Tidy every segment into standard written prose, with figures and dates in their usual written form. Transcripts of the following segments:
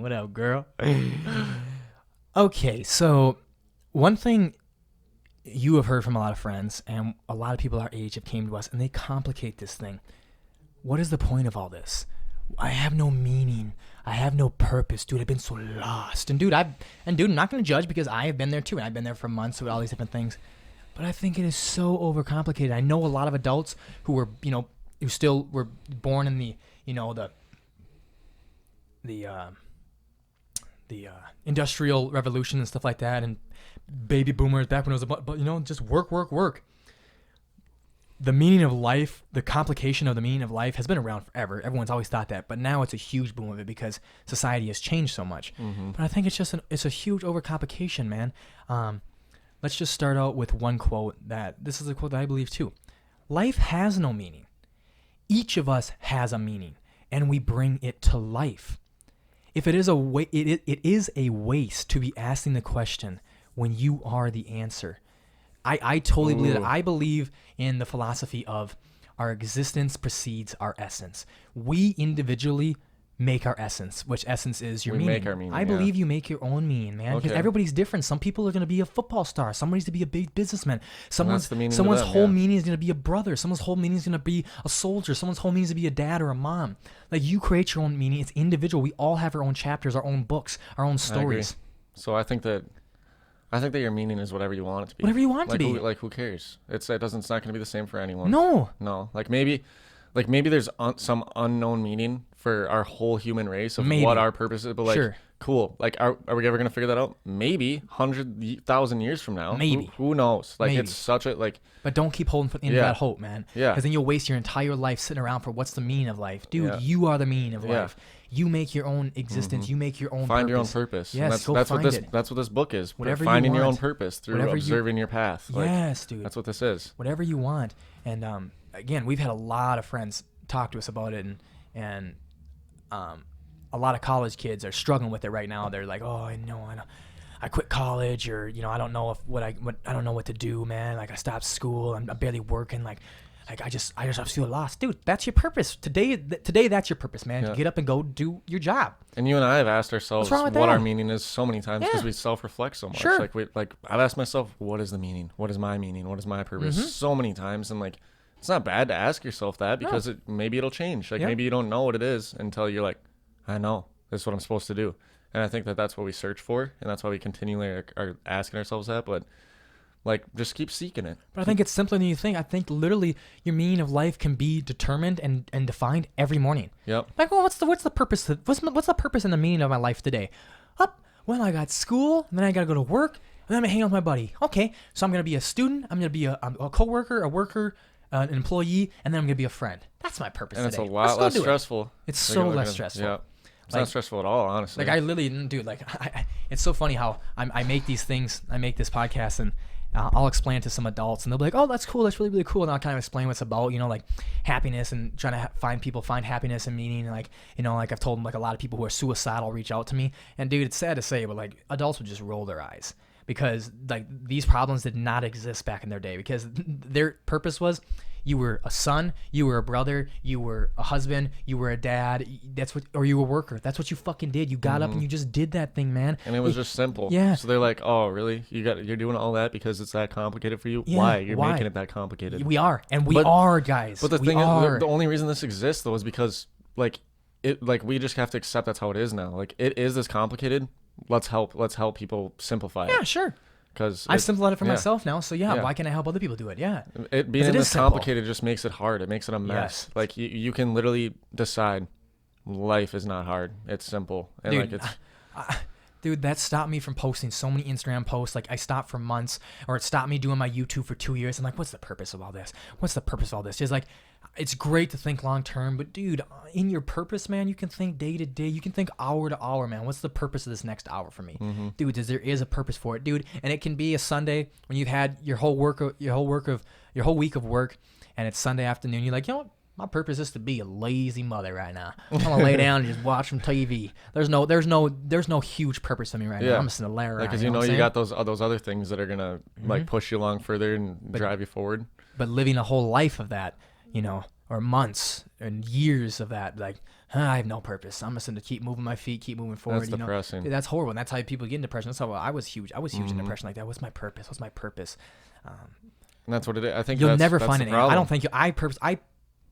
What up, girl? Okay, so one thing you have heard from a lot of friends and a lot of people our age have came to us and they complicate this thing. What is the point of all this? I have no meaning. I have no purpose. Dude, I've been so lost. And dude, I'm not going to judge because I have been there too. And I've been there for months with all these different things. But I think it is so overcomplicated. I know a lot of adults who were, who still were born in the industrial revolution and stuff like that, and baby boomers back when it was but just work. The meaning of life, the complication of the meaning of life has been around forever. Everyone's always thought that, but now it's a huge boom of it because society has changed so much. Mm-hmm. But I think it's a huge overcomplication, man. Let's just start out with one quote this is a quote that I believe too. Life has no meaning. Each of us has a meaning, and we bring it to life. If it is it is a waste to be asking the question when you are the answer. I totally believe that. I believe in the philosophy of our existence precedes our essence. We individually make our essence, which essence is your meaning. We make our meaning. I believe you make your own meaning, man. Because everybody's different. Some people are going to be a football star. Somebody's to be a big businessman. Someone's whole meaning is going to be a brother. Someone's whole meaning is going to be a soldier. Someone's whole meaning is to be a dad or a mom. Like, you create your own meaning. It's individual. We all have our own chapters, our own books, our own stories. So I think that your meaning is whatever you want it to be. Whatever you want it to be. Who cares? It's not going to be the same for anyone. No. Like maybe there's some unknown meaning for our whole human race of what our purpose is, but sure. Cool. Like, are we ever going to figure that out? Maybe 100,000 years from now. Maybe. Who knows? Like, Maybe. It's such a But don't keep holding into that hope, man. Yeah. Because then you'll waste your entire life sitting around for what's the meaning of life. Dude, you are the meaning of life. You make your own existence. Mm-hmm. You make your own Find purpose. your own purpose. Yes, that's what this book is. Whatever finding you want. your own purpose through observing your path. Yes, dude. That's what this is. Whatever you want. And again, we've had a lot of friends talk to us about it, and a lot of college kids are struggling with it right now. They're like, oh, I quit college, or I don't know I don't know what to do, man. Like, I stopped school. I'm barely working. Like I just feel lost, dude. That's your purpose today. That's your purpose, man. Yeah. Get up and go do your job. And you and I have asked ourselves what our meaning is so many times because we self-reflect so much. Sure. I've asked myself, what is the meaning? What is my meaning? What is my purpose? Mm-hmm. So many times, and like, it's not bad to ask yourself that because maybe it'll change. Like maybe you don't know what it is until you're like, I know this is what I'm supposed to do. And I think that that's what we search for, and that's why we continually are asking ourselves that. But like, just keep seeking it. But I think it's simpler than you think. I think literally your meaning of life can be determined and defined every morning. Yep. Like, well, what's the purpose? What's the purpose and the meaning of my life today? Well, I got school, and then I got to go to work, and then I'm going to hang out with my buddy. Okay, so I'm going to be a student. I'm going to be a coworker, a worker, an employee, and then I'm going to be a friend. That's my purpose today. And it's a lot less stressful. It's so less stressful. Yeah. It's not stressful at all, honestly. Like, I literally, dude, like, it's so funny how I make these things, I make this podcast, and I'll explain it to some adults, and they'll be like, oh, that's cool, that's really, really cool, and I'll kind of explain what it's about, like happiness and trying to find happiness and meaning, and like, like I've told them, like, a lot of people who are suicidal reach out to me, and dude, it's sad to say, but like, adults would just roll their eyes, because like, these problems did not exist back in their day, because their purpose was, you were a son, you were a brother, you were a husband, you were a dad, or you were a worker. That's what you fucking did. You got up and you just did that thing, man. And it was just simple. Yeah. So they're like, oh, really? You're doing all that because it's that complicated for you? Yeah, why? You're making it that complicated. We are. And we are, guys. But the thing is, the only reason this exists, though, is because, like, we just have to accept that's how it is now. Like, it is this complicated. Let's help people simplify it. Yeah, sure. Because I've simplified it for myself now, so why can't I help other people do it? Yeah. It being this complicated just makes it hard. It makes it a mess. Yes. Like, you can literally decide life is not hard. It's simple. And dude, like, it's dude, that stopped me from posting so many Instagram posts. Like, I stopped for months, or it stopped me doing my YouTube for 2 years. I'm like, what's the purpose of all this? What's the purpose of all this? Just like, it's great to think long term, but dude, in your purpose, man, you can think day to day. You can think hour to hour, man. What's the purpose of this next hour for me, dude? There is a purpose for it, dude. And it can be a Sunday when you've had your whole week of work, and it's Sunday afternoon. You're like, my purpose is to be a lazy mother right now. I'm gonna lay down and just watch some TV. There's no huge purpose to me right now. I'm just gonna lay around. Because you got those other things that are gonna like push you along further and drive you forward. But living a whole life of that, or months and years of that, like, I have no purpose. I'm just going to keep moving my feet, keep moving forward. That's depressing. Dude, that's horrible. And that's how people get in depression. That's how I was huge. I was huge in depression like that. What's my purpose? What's my purpose? And that's what it is. I think you'll never that's find the it. problem. I don't think I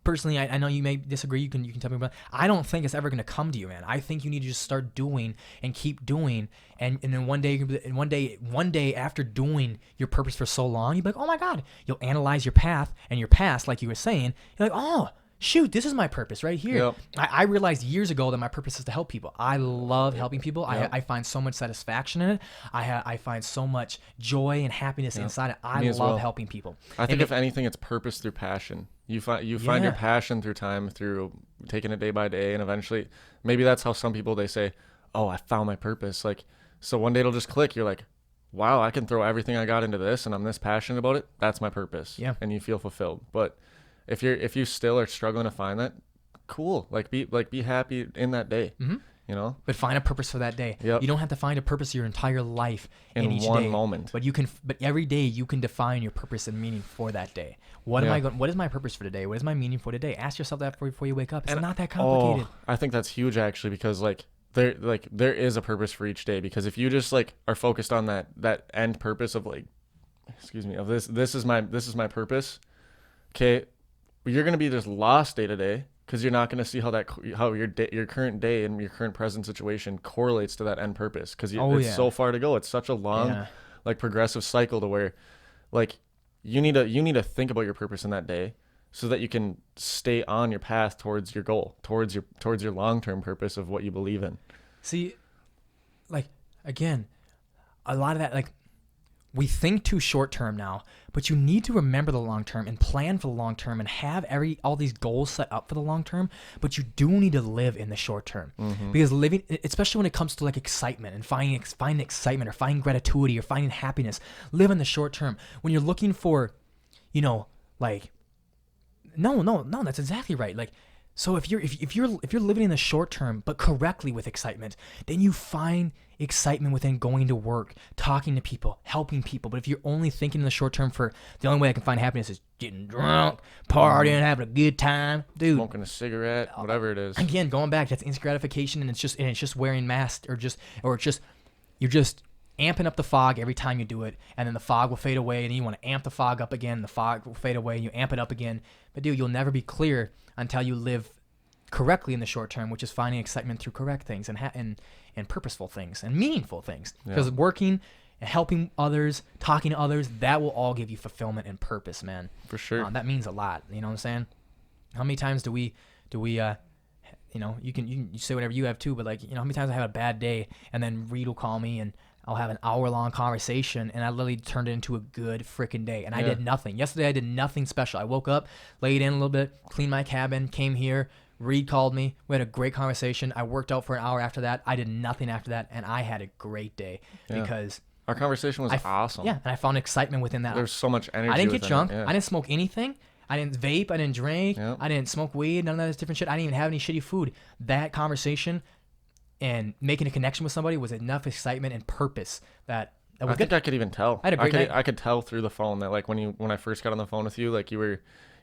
personally, I know you may disagree. You can tell me about. I don't think it's ever going to come to you, man. I think you need to just start doing and keep doing, and then one day after doing your purpose for so long, you'll be like, oh my God. You'll analyze your path and your past, like you were saying. You're like, oh shoot, this is my purpose right here. Yep. I realized years ago that my purpose is to help people. I love helping people. Yep. I find so much satisfaction in it. I find so much joy and happiness inside it. I Me as love well. helping people. I think if anything, it's purpose through passion. You find your passion through time, through taking it day by day, and eventually, maybe that's how some people, they say, "Oh, I found my purpose." Like, so one day it'll just click. You're like, "Wow, I can throw everything I got into this, and I'm this passionate about it. That's my purpose." Yeah. And you feel fulfilled. But if you still are struggling to find that, cool. Be happy in that day. Mm-hmm. You know. But find a purpose for that day. Yep. You don't have to find a purpose your entire life in each one day, moment. But every day you can define your purpose and meaning for that day. What is my purpose for today? What is my meaning for today? Ask yourself that before you wake up. It's not that complicated. I think that's huge actually, because there is a purpose for each day, because if you just are focused on that end purpose of this is my purpose, okay, you're gonna be just lost day to day, because you're not gonna see how your current day and your current present situation correlates to that end purpose, because it's so far to go. It's such a long progressive cycle to where you need to think about your purpose in that day, so that you can stay on your path towards your goal, towards your long-term purpose of what you believe in. See, again, a lot of that, we think too short-term now, but you need to remember the long-term and plan for the long-term and have all these goals set up for the long-term, but you do need to live in the short-term. Mm-hmm. Because living, especially when it comes to excitement and finding excitement or finding gratitude or finding happiness, live in the short-term. When you're looking for, no, that's exactly right. So if you're living in the short term but correctly with excitement, then you find excitement within going to work, talking to people, helping people. But if you're only thinking in the short term for the only way I can find happiness is getting drunk, partying, having a good time, dude, smoking a cigarette, whatever it is. Again, going back, that's instant gratification, and it's just wearing masks or you're just amping up the fog every time you do it, and then the fog will fade away, and then you want to amp the fog up again, the fog will fade away, and you amp it up again. But dude, you'll never be clear until you live correctly in the short term, which is finding excitement through correct things and purposeful things and meaningful things. Because working and helping others, talking to others, that will all give you fulfillment and purpose, man. For sure. That means a lot. You know what I'm saying? How many times do we you can say whatever you have too, but how many times I have a bad day and then Reed will call me and I'll have an hour-long conversation, and I literally turned it into a good freaking day. And I did nothing. Yesterday, I did nothing special. I woke up, laid in a little bit, cleaned my cabin, came here. Reed called me. We had a great conversation. I worked out for an hour after that. I did nothing after that, and I had a great day because our conversation was awesome. Yeah, and I found excitement within that. There's so much energy. I didn't get drunk. I didn't smoke anything. I didn't vape. I didn't drink. Yep. I didn't smoke weed. None of that is different shit. I didn't even have any shitty food. That conversation and making a connection with somebody was enough excitement and purpose that was I think I could even tell. I had a great night. I could tell through the phone that when I first got on the phone with you,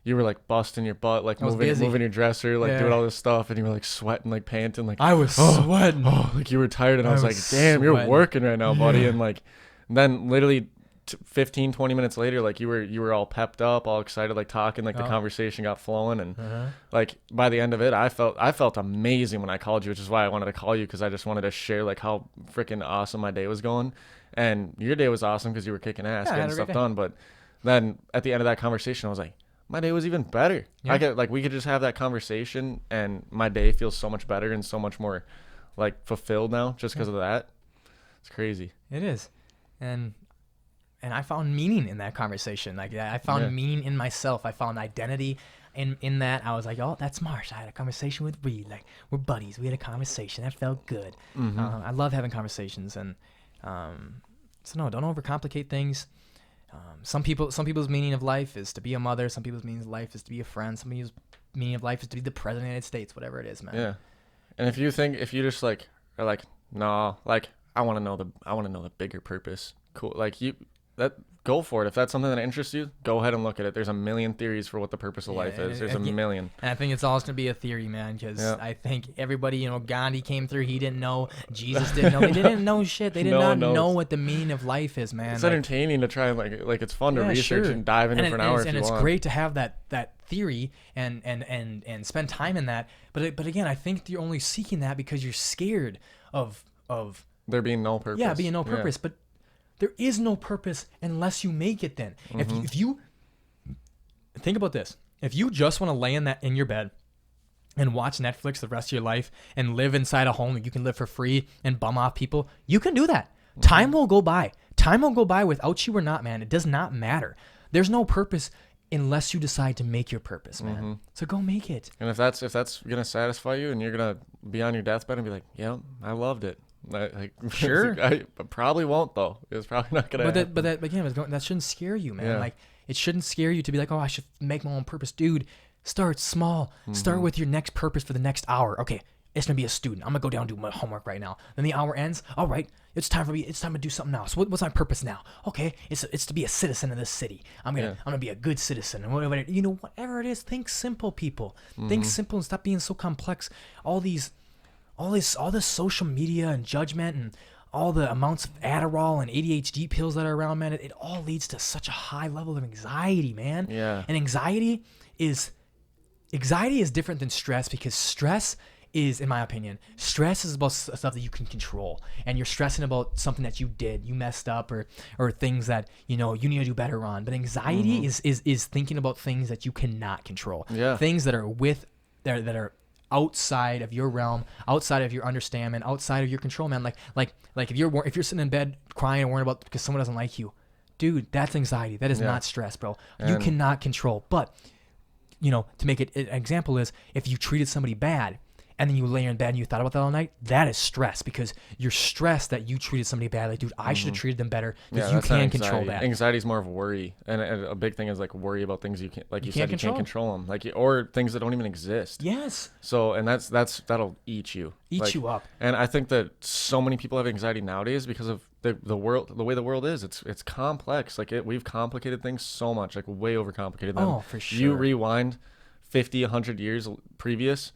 you were busting your butt, moving your dresser, doing all this stuff, and you were sweating, panting, I was sweating. You were tired, and I was like, damn, sweating. You're working right now, buddy. And then literally 15, 20 minutes later, you were all pepped up, all excited, talking, the conversation got flowing, and by the end of it, I felt amazing when I called you, which is why I wanted to call you, because I just wanted to share how freaking awesome my day was going. And your day was awesome because you were kicking ass, getting stuff done. But then at the end of that conversation, I was like, my day was even better. Yeah. We could just have that conversation, and my day feels so much better and so much more fulfilled now just because of that. It's crazy. It is. And I found meaning in that conversation. I found meaning in myself. I found identity in that. I was like, oh, that's Marsh. I had a conversation with Reed. We're buddies. We had a conversation. That felt good. Mm-hmm. I love having conversations. And so no, don't overcomplicate things. Some people's meaning of life is to be a mother. Some people's meaning of life is to be a friend. Some people's meaning of life is to be the president of the United States. Whatever it is, man. Yeah. And if you just are no, I want to know the bigger purpose. Cool. go for it. If that's something that interests you, go ahead and look at it. There's a million theories for what the purpose of life is. There's a million. And I think it's always going to be a theory, man, because I think everybody, you know, Gandhi came through. He didn't know. Jesus didn't know. They didn't know shit. They did not know what the meaning of life is, man. It's entertaining to try and like it's fun to research and dive into for an hour if you want. And it's great to have that theory and spend time in that. But again, I think you're only seeking that because you're scared of there being no purpose. Yeah, being no purpose. But there is no purpose unless you make it then. If you think about this, if you just want to lay in your bed and watch Netflix the rest of your life and live inside a home that you can live for free and bum off people, you can do that. Time will go by. Time will go by without you or not, man. It does not matter. There's no purpose unless you decide to make your purpose, man. So go make it. And if that's gonna satisfy you and you're gonna be on your deathbed and be like, yeah, I loved it. Sure. I probably won't though. It's probably not gonna happen. But that again, that shouldn't scare you, man. Like it shouldn't scare you to be like, oh, I should make my own purpose, dude. Start small. Start with your next purpose for the next hour. Okay, it's gonna be a student. I'm gonna go down and do my homework right now. Then the hour ends. All right, it's time to do something else. What's my purpose now? Okay, it's to be a citizen of this city. I'm gonna be a good citizen and whatever. You know, whatever it is, think simple, people. Think simple and stop being so complex. All this social media and judgment and all the amounts of Adderall and ADHD pills that are around, man, it all leads to such a high level of anxiety, man. Yeah. And anxiety is different than stress, because stress is, in my opinion, stress is about stuff that you can control, and you're stressing about something that you messed up, or things that you need to do better on. But anxiety is thinking about things that you cannot control. Yeah. Things that are outside of your realm, outside of your understanding, outside of your control, man. Like if you're sitting in bed crying and worrying about because someone doesn't like you, dude, that's anxiety. That is not stress, bro. You cannot control. But to make it an example is if you treated somebody bad and then you lay in bed and you thought about that all night, that is stress, because you're stressed that you treated somebody badly. Dude, I should have treated them better, because you can control that. Anxiety is more of worry, and a big thing is like worry about things you can't, like you said, you can't control them, or things that don't even exist. Yes. So, and that'll eat you. You up. And I think that so many people have anxiety nowadays because of the world, the way the world is. It's complex. We've complicated things so much, like way overcomplicated them. Oh, for sure. You rewind 50, 100 years previous,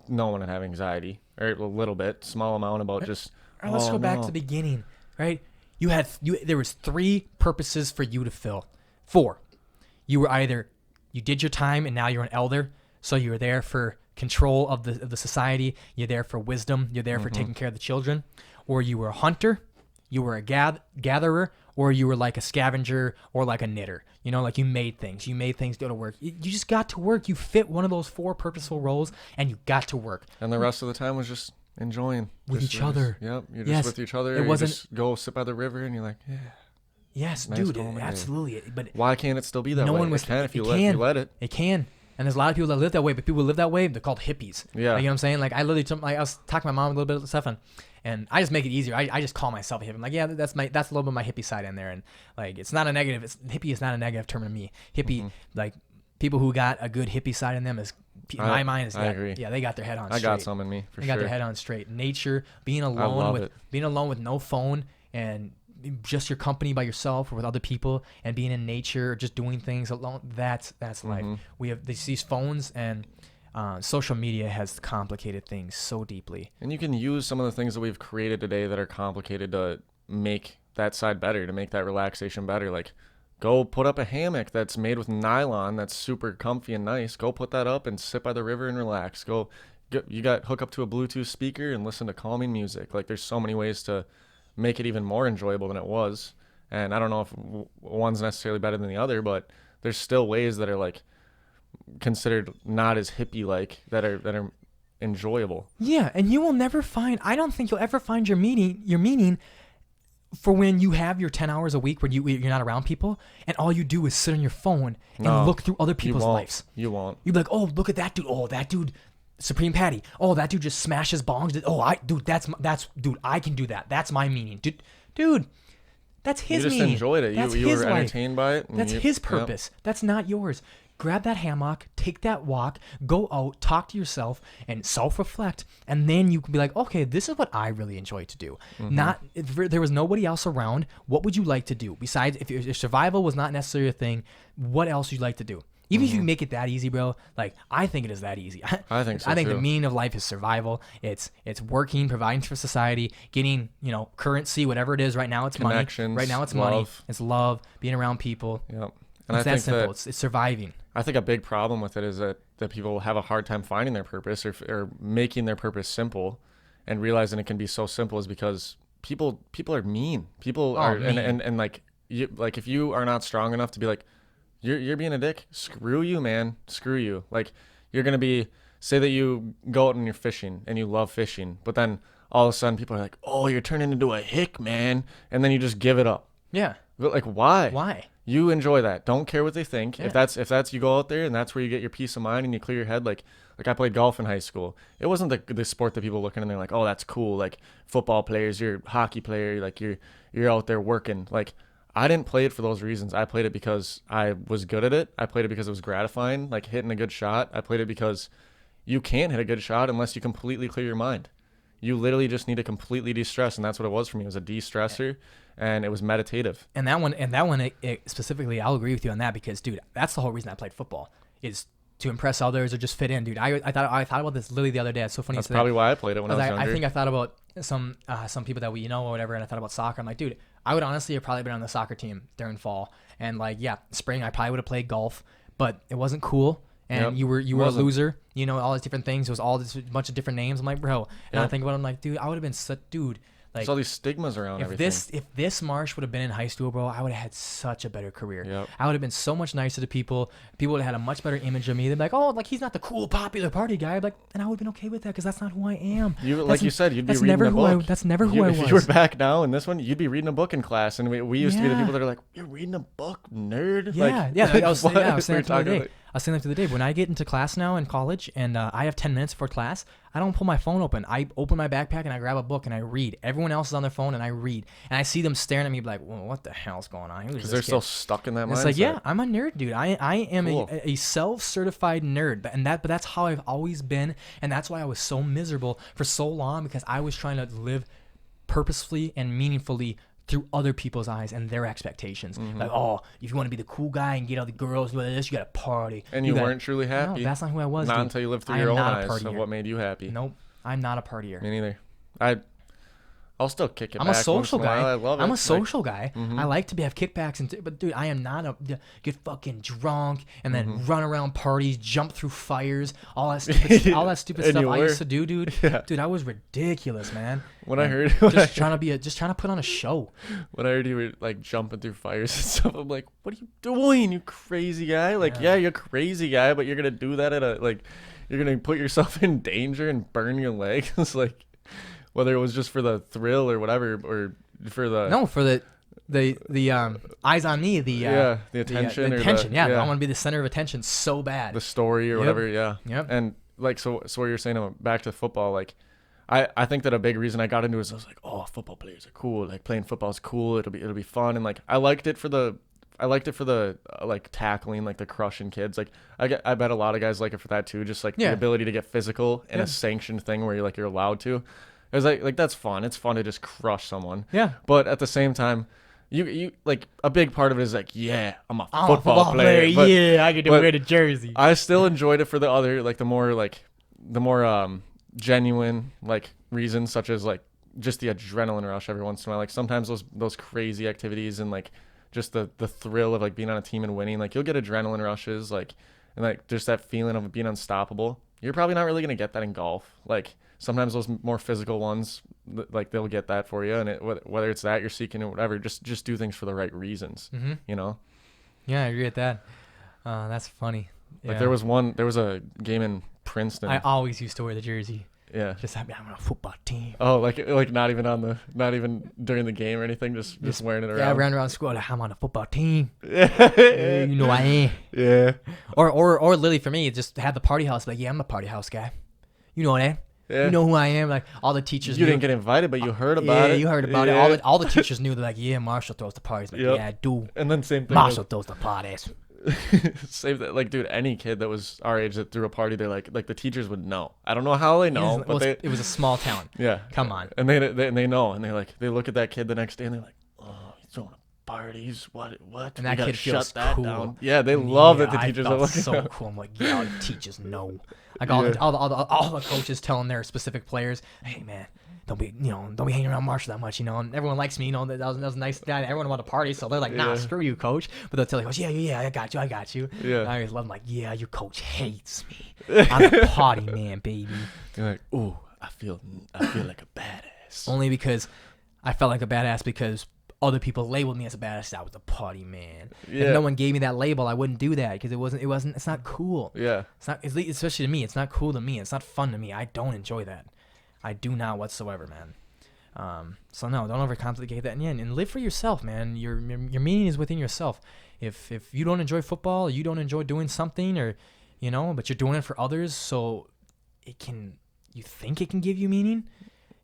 no one would have anxiety, or a little bit, small amount about just. All right, let's go back to the beginning, right? There was 3 purposes for you to fill. 4. You were either you did your time and now you're an elder, so you were there for control of the society. You're there for wisdom. You're there for taking care of the children, or you were a hunter, you were a gatherer, or you were like a scavenger or like a knitter. Like you made things go to work. You just got to work. You fit one of those 4 purposeful roles, and you got to work. And the rest of the time was just enjoying. With each other. Yep, you're just with each other. You just go sit by the river, and you're like, yeah. Yes, nice, dude, absolutely. But why can't it still be that way? It can if you let it. It can. And there's a lot of people that live that way, but people who live that way, they're called hippies. Yeah. Like, you know what I'm saying? Like I was talking to my mom a little bit of stuff, and I just make it easier. I just call myself a hippie. I'm like, yeah, that's a little bit of my hippie side in there. And like, it's not a negative. Hippie is not a negative term to me. Hippie, like people who got a good hippie side in them is, in my mind, I agree. Yeah, they got their head on straight. I got some in me, for sure. They got their head on straight. Nature, being alone with no phone, and just your company by yourself or with other people, and being in nature or just doing things alone, that's life. We have these phones, and social media has complicated things so deeply. And you can use some of the things that we've created today that are complicated to make that side better, to make that relaxation better. Like, go put up a hammock that's made with nylon that's super comfy and nice. Go put that up and sit by the river and relax. Hook up to a Bluetooth speaker and listen to calming music. Like, there's so many ways to make it even more enjoyable than it was. And I don't know if one's necessarily better than the other, but there's still ways that are like considered not as hippie like that are enjoyable. Yeah, and I don't think you'll ever find your meaning for when you have your 10 hours a week where you're not around people, and all you do is sit on your phone and look through other people's lives. You won't. You'll be like, oh, look at that dude. Oh, that dude, Supreme Patty. Oh, that dude just smashes bongs. Oh, dude, I can do that. That's my meaning. Dude, that's his meaning. You just enjoyed it. You were entertained by it. That's his purpose. Yep. That's not yours. grab that hammock, take that walk, go out, talk to yourself, and self-reflect, and then you can be like, okay, this is what I really enjoy to do. Not if there was nobody else around, what would you like to do besides if survival was not necessarily a thing? What else would you like to do? Even if you make it that easy, bro, like I think it is that easy. I think so I think too. the meaning of life is survival. It's working, providing for society, getting, currency, whatever it is. Right now it's money. Connections, Right now it's money. love. It's love, being around people. Yep. It's that simple. It's surviving. I think a big problem with it is that people have a hard time finding their purpose or making their purpose simple, and realizing it can be so simple is because people are mean. People are mean. And like if you are not strong enough to be like, you're being a dick, screw you, man, screw you. Like you're gonna be, say that you go out and you're fishing and you love fishing, but then all of a sudden people are like, oh, you're turning into a hick, man, and then you just give it up. Yeah. But like, why? Why? You enjoy that. Don't care what they think. Yeah. If that's you go out there and that's where you get your peace of mind and you clear your head. Like I played golf in high school. It wasn't the sport that people look at and they're like, oh, that's cool. Like football players, you're a hockey player, like you're out there working. Like I didn't play it for those reasons. I played it because I was good at it. I played it because it was gratifying, like hitting a good shot. I played it because you can't hit a good shot unless you completely clear your mind. You literally just need to completely de-stress, and that's what it was for me. It was a de-stressor, and it was meditative. And that one, it specifically, I'll agree with you on that because, dude, that's the whole reason I played football is to impress others or just fit in, dude. I thought about this literally the other day. It's so funny. That's probably why I played it when I was younger. I think I thought about some people that we or whatever, and I thought about soccer. I'm like, dude, I would honestly have probably been on the soccer team during fall, and like, yeah, spring I probably would have played golf, but it wasn't cool. And you were a loser, all these different things. It was all this bunch of different names. I'm like, bro. And I think about it, I'm like, dude, I would have been such, dude. Like, there's all these stigmas around everything. If this Marsh would have been in high school, bro, I would have had such a better career. Yep. I would have been so much nicer to people. People would have had a much better image of me. They'd be like, oh, like he's not the cool, popular party guy. I'd be like, and I would have been okay with that because that's not who I am. Like you said, you'd be reading a book. That's never who I was. If you were back now in this one, you'd be reading a book in class. And we used to be the people that are like, you're reading a book, nerd. Yeah. I was saying that the other day. I was saying that the other day. When I get into class now in college and I have 10 minutes before class, I don't pull my phone open. I open my backpack and I grab a book and I read. Everyone else is on their phone and I read. And I see them staring at me like, well, what the hell's going on? Because they're so stuck in that mindset. It's like, yeah, I'm a nerd, dude. I am cool. a self-certified nerd. But that's how I've always been. And that's why I was so miserable for so long because I was trying to live purposefully and meaningfully through other people's eyes and their expectations. Like, oh, if you want to be the cool guy and get all the girls with this, you got to party. And you weren't truly happy. No, that's not who I was. Not until you lived through your own eyes of what made you happy. Nope, I'm not a partier. Me neither. I'll still kick it. I'm a social guy. I love it. I'm a social guy. I like to have kickbacks, but dude, I am not get fucking drunk and then run around parties, jump through fires, all that stupid stuff I used to do, dude. Yeah. Dude, I was ridiculous, man. When I heard trying to put on a show. When I heard you were like jumping through fires and stuff, I'm like, what are you doing, you crazy guy? Like, yeah, you're a crazy guy, but you're gonna do that you're gonna put yourself in danger and burn your legs, like. Whether it was just for the thrill or whatever, or for the eyes on me, the attention, the attention. I want to be the center of attention so bad. The story or whatever, yeah. Yep. And like so what you're saying about back to football, like I think that a big reason I got into it is I was like, oh, football players are cool. Like playing football is cool. It'll be fun, and like I liked it for the like tackling, like the crushing kids. Like I bet a lot of guys like it for that too. Just like the ability to get physical in a sanctioned thing where you're allowed to. It was like that's fun. It's fun to just crush someone. Yeah. But at the same time, you like a big part of it is like, yeah, I'm a football player. But, yeah, I get to wear the jersey. I still enjoyed it for the other the more genuine like reasons, such as like just the adrenaline rush every once in a while. Like sometimes those crazy activities and like just the thrill of like being on a team and winning. Like you'll get adrenaline rushes and like just that feeling of being unstoppable. You're probably not really gonna get that in golf. Like sometimes those more physical ones, like they'll get that for you, and whether it's that you're seeking or whatever, just do things for the right reasons. Yeah, I agree with that. That's funny. Yeah. Like there was a game in Princeton. I always used to wear the jersey. Yeah. Just I'm on a football team. Oh, like not even during the game or anything, just wearing it around. Yeah, I ran around school like I'm on a football team. Yeah, you know I am. Yeah. Or literally for me, just have the party house. Like, yeah, I'm a party house guy. You know that. Yeah. You know who I am. Like all the teachers. You didn't get invited, but you heard about it. Yeah, you heard about it. All the teachers knew. They're like, yeah, Marshall throws the parties. Like, yeah, I do. And then same thing. Marshall throws the parties. Save that. Like, dude, any kid that was our age that threw a party, they're like the teachers would know. I don't know how they know, but it was a small town. Yeah. Come on. And they know, and they look at that kid the next day and they're like, oh, he's throwing a party. He's what? And that kid feels cool. Down. Yeah, they love that the teachers are looking. So cool. I'm like, yeah, the teachers know. Like all the coaches telling their specific players, hey man, don't be hanging around Marshal that much, and everyone likes me, that was a nice guy. Everyone wanted to party, so they're like, nah, screw you, coach. But they'll tell you, yeah, I got you. Yeah. I always love them, like, yeah, your coach hates me. I'm a party man, baby. You're like, ooh, I feel like a badass. Only because I felt like a badass because other people labeled me as a badass. I was a party man. Yeah. If no one gave me that label, I wouldn't do that because it's not cool. Yeah. It's not, especially to me, it's not cool to me. It's not fun to me. I don't enjoy that. I do not whatsoever, man. So no, don't overcomplicate that. And live for yourself, man. Your meaning is within yourself. If you don't enjoy football, you don't enjoy doing something, or but you're doing it for others, so you think it can give you meaning,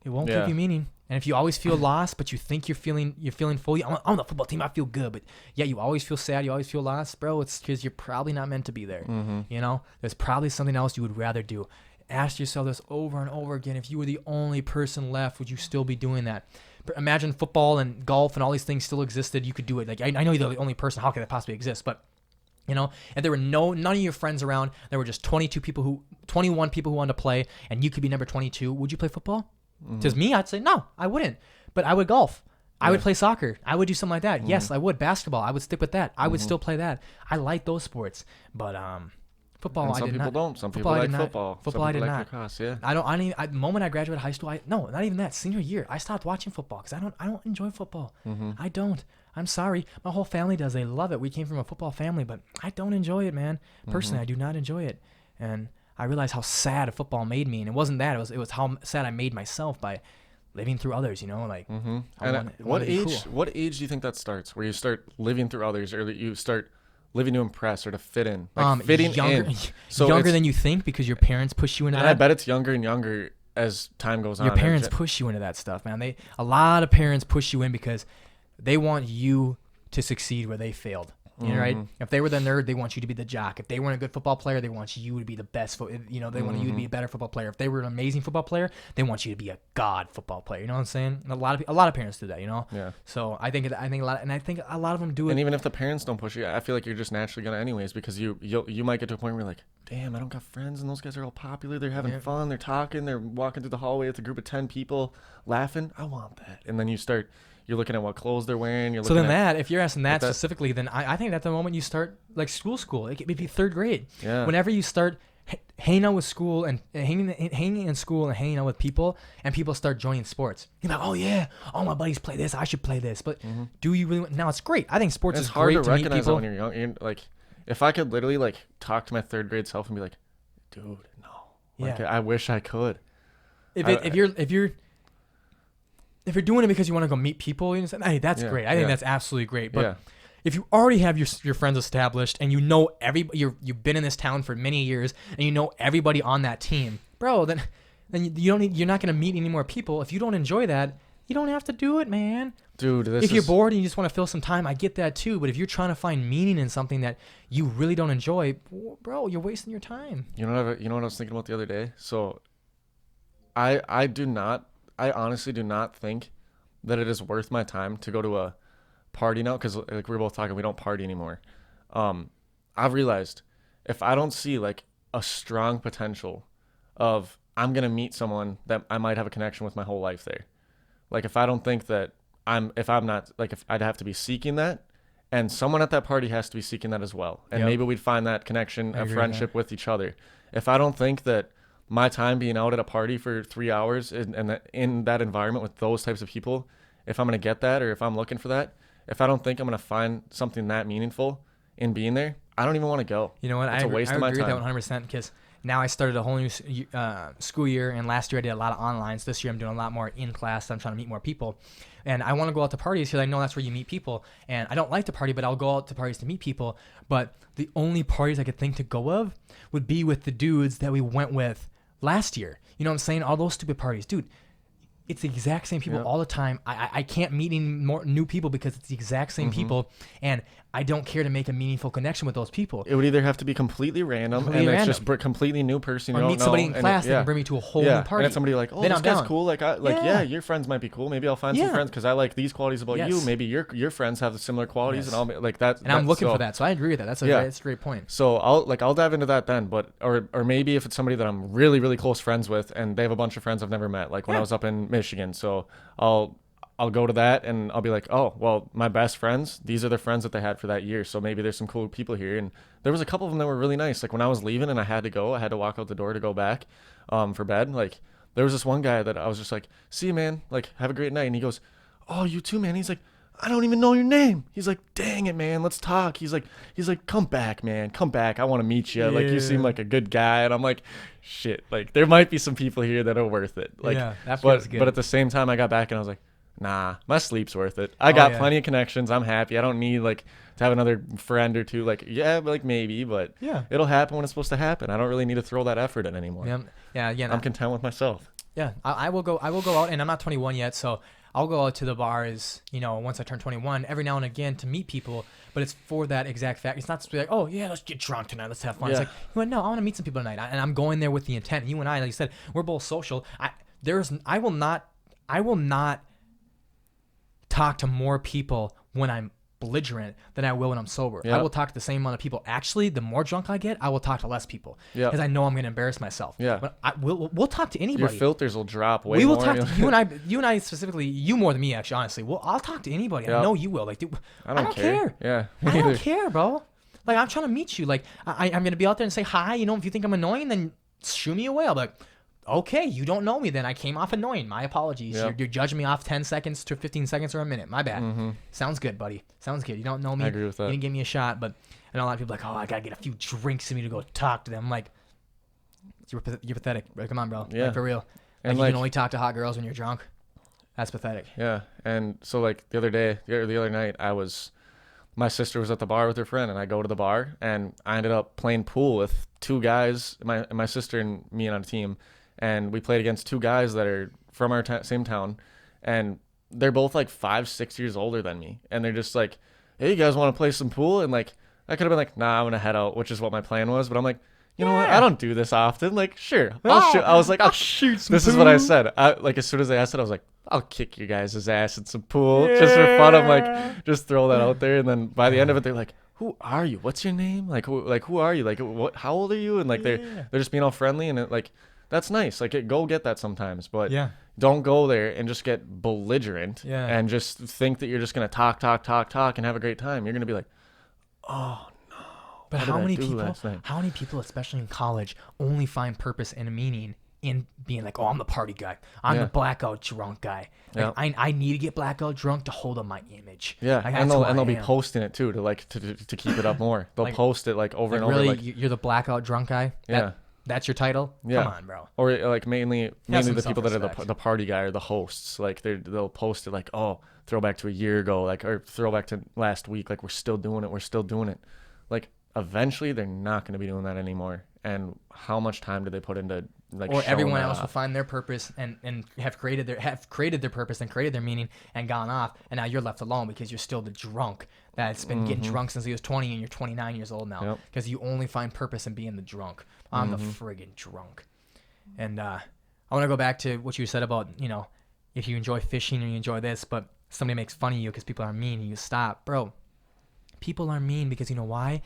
it won't give you meaning. And if you always feel lost, but you think you're feeling fully, I'm on the football team, I feel good, but yeah, you always feel sad, you always feel lost, bro. It's because you're probably not meant to be there. Mm-hmm. There's probably something else you would rather do. Ask yourself this over and over again. If you were the only person left, would you still be doing that? Imagine football and golf and all these things still existed. You could do it. Like I know you're the only person. How could that possibly exist? But and there were none of your friends around. There were just 21 people who wanted to play, and you could be number 22. Would you play football? To me, I'd say no, I wouldn't. But I would golf. I would play soccer. I would do something like that. Yes, I would. Basketball. I would stick with that. I would still play that. I like those sports, but football. And some people don't. Some people like football. Football, I did not. Lacrosse, yeah. The moment I graduated high school, not even that. Senior year, I stopped watching football because I don't enjoy football. I don't. I'm sorry. My whole family does. They love it. We came from a football family, but I don't enjoy it, man. Personally, I do not enjoy it, and I realized how sad football made me. And it wasn't that. It was how sad I made myself by living through others. What age do you think that starts? Where you start living through others, or that you start living to impress or to fit in, fitting in. So younger than you think because your parents push you into that. I bet it's younger and younger as time goes on. Your parents push you into that stuff, man. A lot of parents push you in because they want you to succeed where they failed. Right? If they were the nerd, they want you to be the jock. If they weren't a good football player, they want you to be the best. They want you to be a better football player. If they were an amazing football player, they want you to be a god football player. You know what I'm saying? A lot of parents do that. Yeah. So I think a lot of them do it. And even if the parents don't push you, I feel like you're just naturally gonna anyways, because you might get to a point where you're like, damn, I don't got friends, and those guys are all popular. They're having fun. They're talking. They're walking through the hallway with a group of 10 people laughing. I want that. And then you're looking at what clothes they're wearing. If you're asking that specifically, then I think at the moment you start like school, it could be third grade. Yeah. Whenever you start hanging out with school and hanging in school and hanging out with people, and people start joining sports, you're like, oh yeah, all my buddies play this, I should play this. But do you really? Now it's great. I think sports is great to meet people. It's hard to recognize that when you're young. Like, if I could literally like talk to my third grade self and be like, dude, no. Like, I wish I could. If you're doing it because you want to go meet people, hey, that's great. I think that's absolutely great. But if you already have your friends established and you know you've been in this town for many years and you know everybody on that team, bro, then you're not going to meet any more people. If you don't enjoy that, you don't have to do it, man. Dude, if you're bored and you just want to fill some time, I get that too. But if you're trying to find meaning in something that you really don't enjoy, bro, you're wasting your time. You know what I was thinking about the other day? So I honestly do not think that it is worth my time to go to a party now, because like we were both talking, we don't party anymore. I've realized if I don't see like a strong potential of I'm going to meet someone that I might have a connection with my whole life there. Like if I don't think that if I'd have to be seeking that, and someone at that party has to be seeking that as well. And maybe we'd find that connection, a friendship with each other. If I don't think that my time being out at a party for 3 hours and in that environment with those types of people, if I'm going to get that, or if I'm looking for that, if I don't think I'm going to find something that meaningful in being there, I don't even want to go. You know what? It's a waste of my time. I agree with that 100%, because now I started a whole new school year, and last year I did a lot of online. So this year I'm doing a lot more in class. I'm trying to meet more people. And I want to go out to parties because I know that's where you meet people. And I don't like to party, but I'll go out to parties to meet people. But the only parties I could think to go of would be with the dudes that we went with last year. You know what I'm saying? All those stupid parties. Dude, it's the exact same people all the time. I can't meet any more new people because it's the exact same people. And I don't care to make a meaningful connection with those people. It would either have to be completely random, it's just a completely new person you don't know. Or meet somebody in class that can bring me to a whole new party. And it's somebody like, oh, this guy's cool. Like, your friends might be cool. Maybe I'll find some friends because I like these qualities about you. Maybe your friends have the similar qualities, and I'll be like that. And I'm looking for that, so I agree with that. That's a great point. So I'll dive into that then, but or maybe if it's somebody that I'm really really close friends with, and they have a bunch of friends I've never met, like when I was up in Michigan. So I'll go to that and I'll be like, oh, well, my best friends, these are the friends that they had for that year. So maybe there's some cool people here. And there was a couple of them that were really nice. Like when I was leaving and I had to walk out the door to go back for bed. Like there was this one guy that I was just like, see you, man, like have a great night. And he goes, oh, you too, man. He's like, I don't even know your name. He's like, dang it, man, let's talk. He's like, come back, man, come back. I want to meet you. Like you seem like a good guy. And I'm like, shit, like there might be some people here that are worth it. Like, that feels good. But at the same time, I got back and I was like, nah, my sleep's worth it. I got plenty of connections. I'm happy. I don't need like to have another friend or two. Like, maybe, but it'll happen when it's supposed to happen. I don't really need to throw that effort in anymore. I'm content with myself. Yeah, I will go out, and I'm not 21 yet, so I'll go out to the bars, once I turn 21, every now and again to meet people. But it's for that exact fact. It's not to be like, oh yeah, let's get drunk tonight, let's have fun. It's like, no, I want to meet some people tonight, and I'm going there with the intent. You and I, like you said, we're both social. I will not talk to more people when I'm belligerent than I will when I'm sober. I will talk to the same amount of people. Actually, the more drunk I get, I will talk to less people because I know I'm going to embarrass myself. But we'll talk to anybody. Your filters will drop way more. We will talk to you and I specifically, you more than me actually, honestly. I'll talk to anybody. I know you will. Like, dude, I don't care. Yeah, I don't care, bro. Like, I'm trying to meet you. Like, I'm going to be out there and say hi. If you think I'm annoying, then shoo me away. I'll be like, okay, you don't know me then. I came off annoying. My apologies. You're judging me off 10 seconds to 15 seconds or a minute. My bad. Sounds good, buddy. Sounds good. You don't know me. I agree with that. You didn't give me a shot, but I know a lot of people are like, oh, I got to get a few drinks in me to go talk to them. I'm like, you're pathetic. Like, come on, bro. Yeah. Like, for real. And you can only talk to hot girls when you're drunk. That's pathetic. Yeah. And so, like, the other night, my sister was at the bar with her friend, and I go to the bar, and I ended up playing pool with two guys, my sister and me on a team. And we played against two guys that are from our same town, and they're both like 5-6 years older than me. And they're just like, hey, you guys want to play some pool? And like, I could have been like, nah, I'm going to head out, which is what my plan was. But I'm like, you know what? I don't do this often. Like, sure. I'll shoot. I was like, I'll shoot some This pool. Is what I said. As soon as they asked it, I was like, I'll kick your guys' ass in some pool just for fun. I'm like, just throw that out there. And then by the end of it, they're like, who are you? What's your name? Like, who are you? Like, how old are you? And like, they're just being all friendly, and like, that's nice. Like, go get that sometimes, but don't go there and just get belligerent and just think that you're just going to talk and have a great time. You're going to be like, oh no. But how many people, especially in college, only find purpose and a meaning in being like, oh, I'm the party guy. I'm the blackout drunk guy. Like, I need to get blackout drunk to hold up my image. Yeah, like, and they'll be posting it too to keep it up more. They'll post it like over and over. Really, like, you're the blackout drunk guy? That's your title? Yeah. Come on, bro. Or like mainly the people that are the party guy or the hosts. Like they'll post it like, oh, throwback to a year ago, like, or throwback to last week. Like, we're still doing it. Like, eventually they're not going to be doing that anymore. And how much time do they put into like? Or everyone else will find their purpose and have created their purpose and created their meaning and gone off, and now you're left alone because you're still the drunk that's been getting drunk since he was 20, and you're 29 years old now because you only find purpose in being the drunk. I'm the friggin' drunk. And I want to go back to what you said about, if you enjoy fishing or you enjoy this, but somebody makes fun of you because people are mean and you stop. Bro, people are mean because you know why?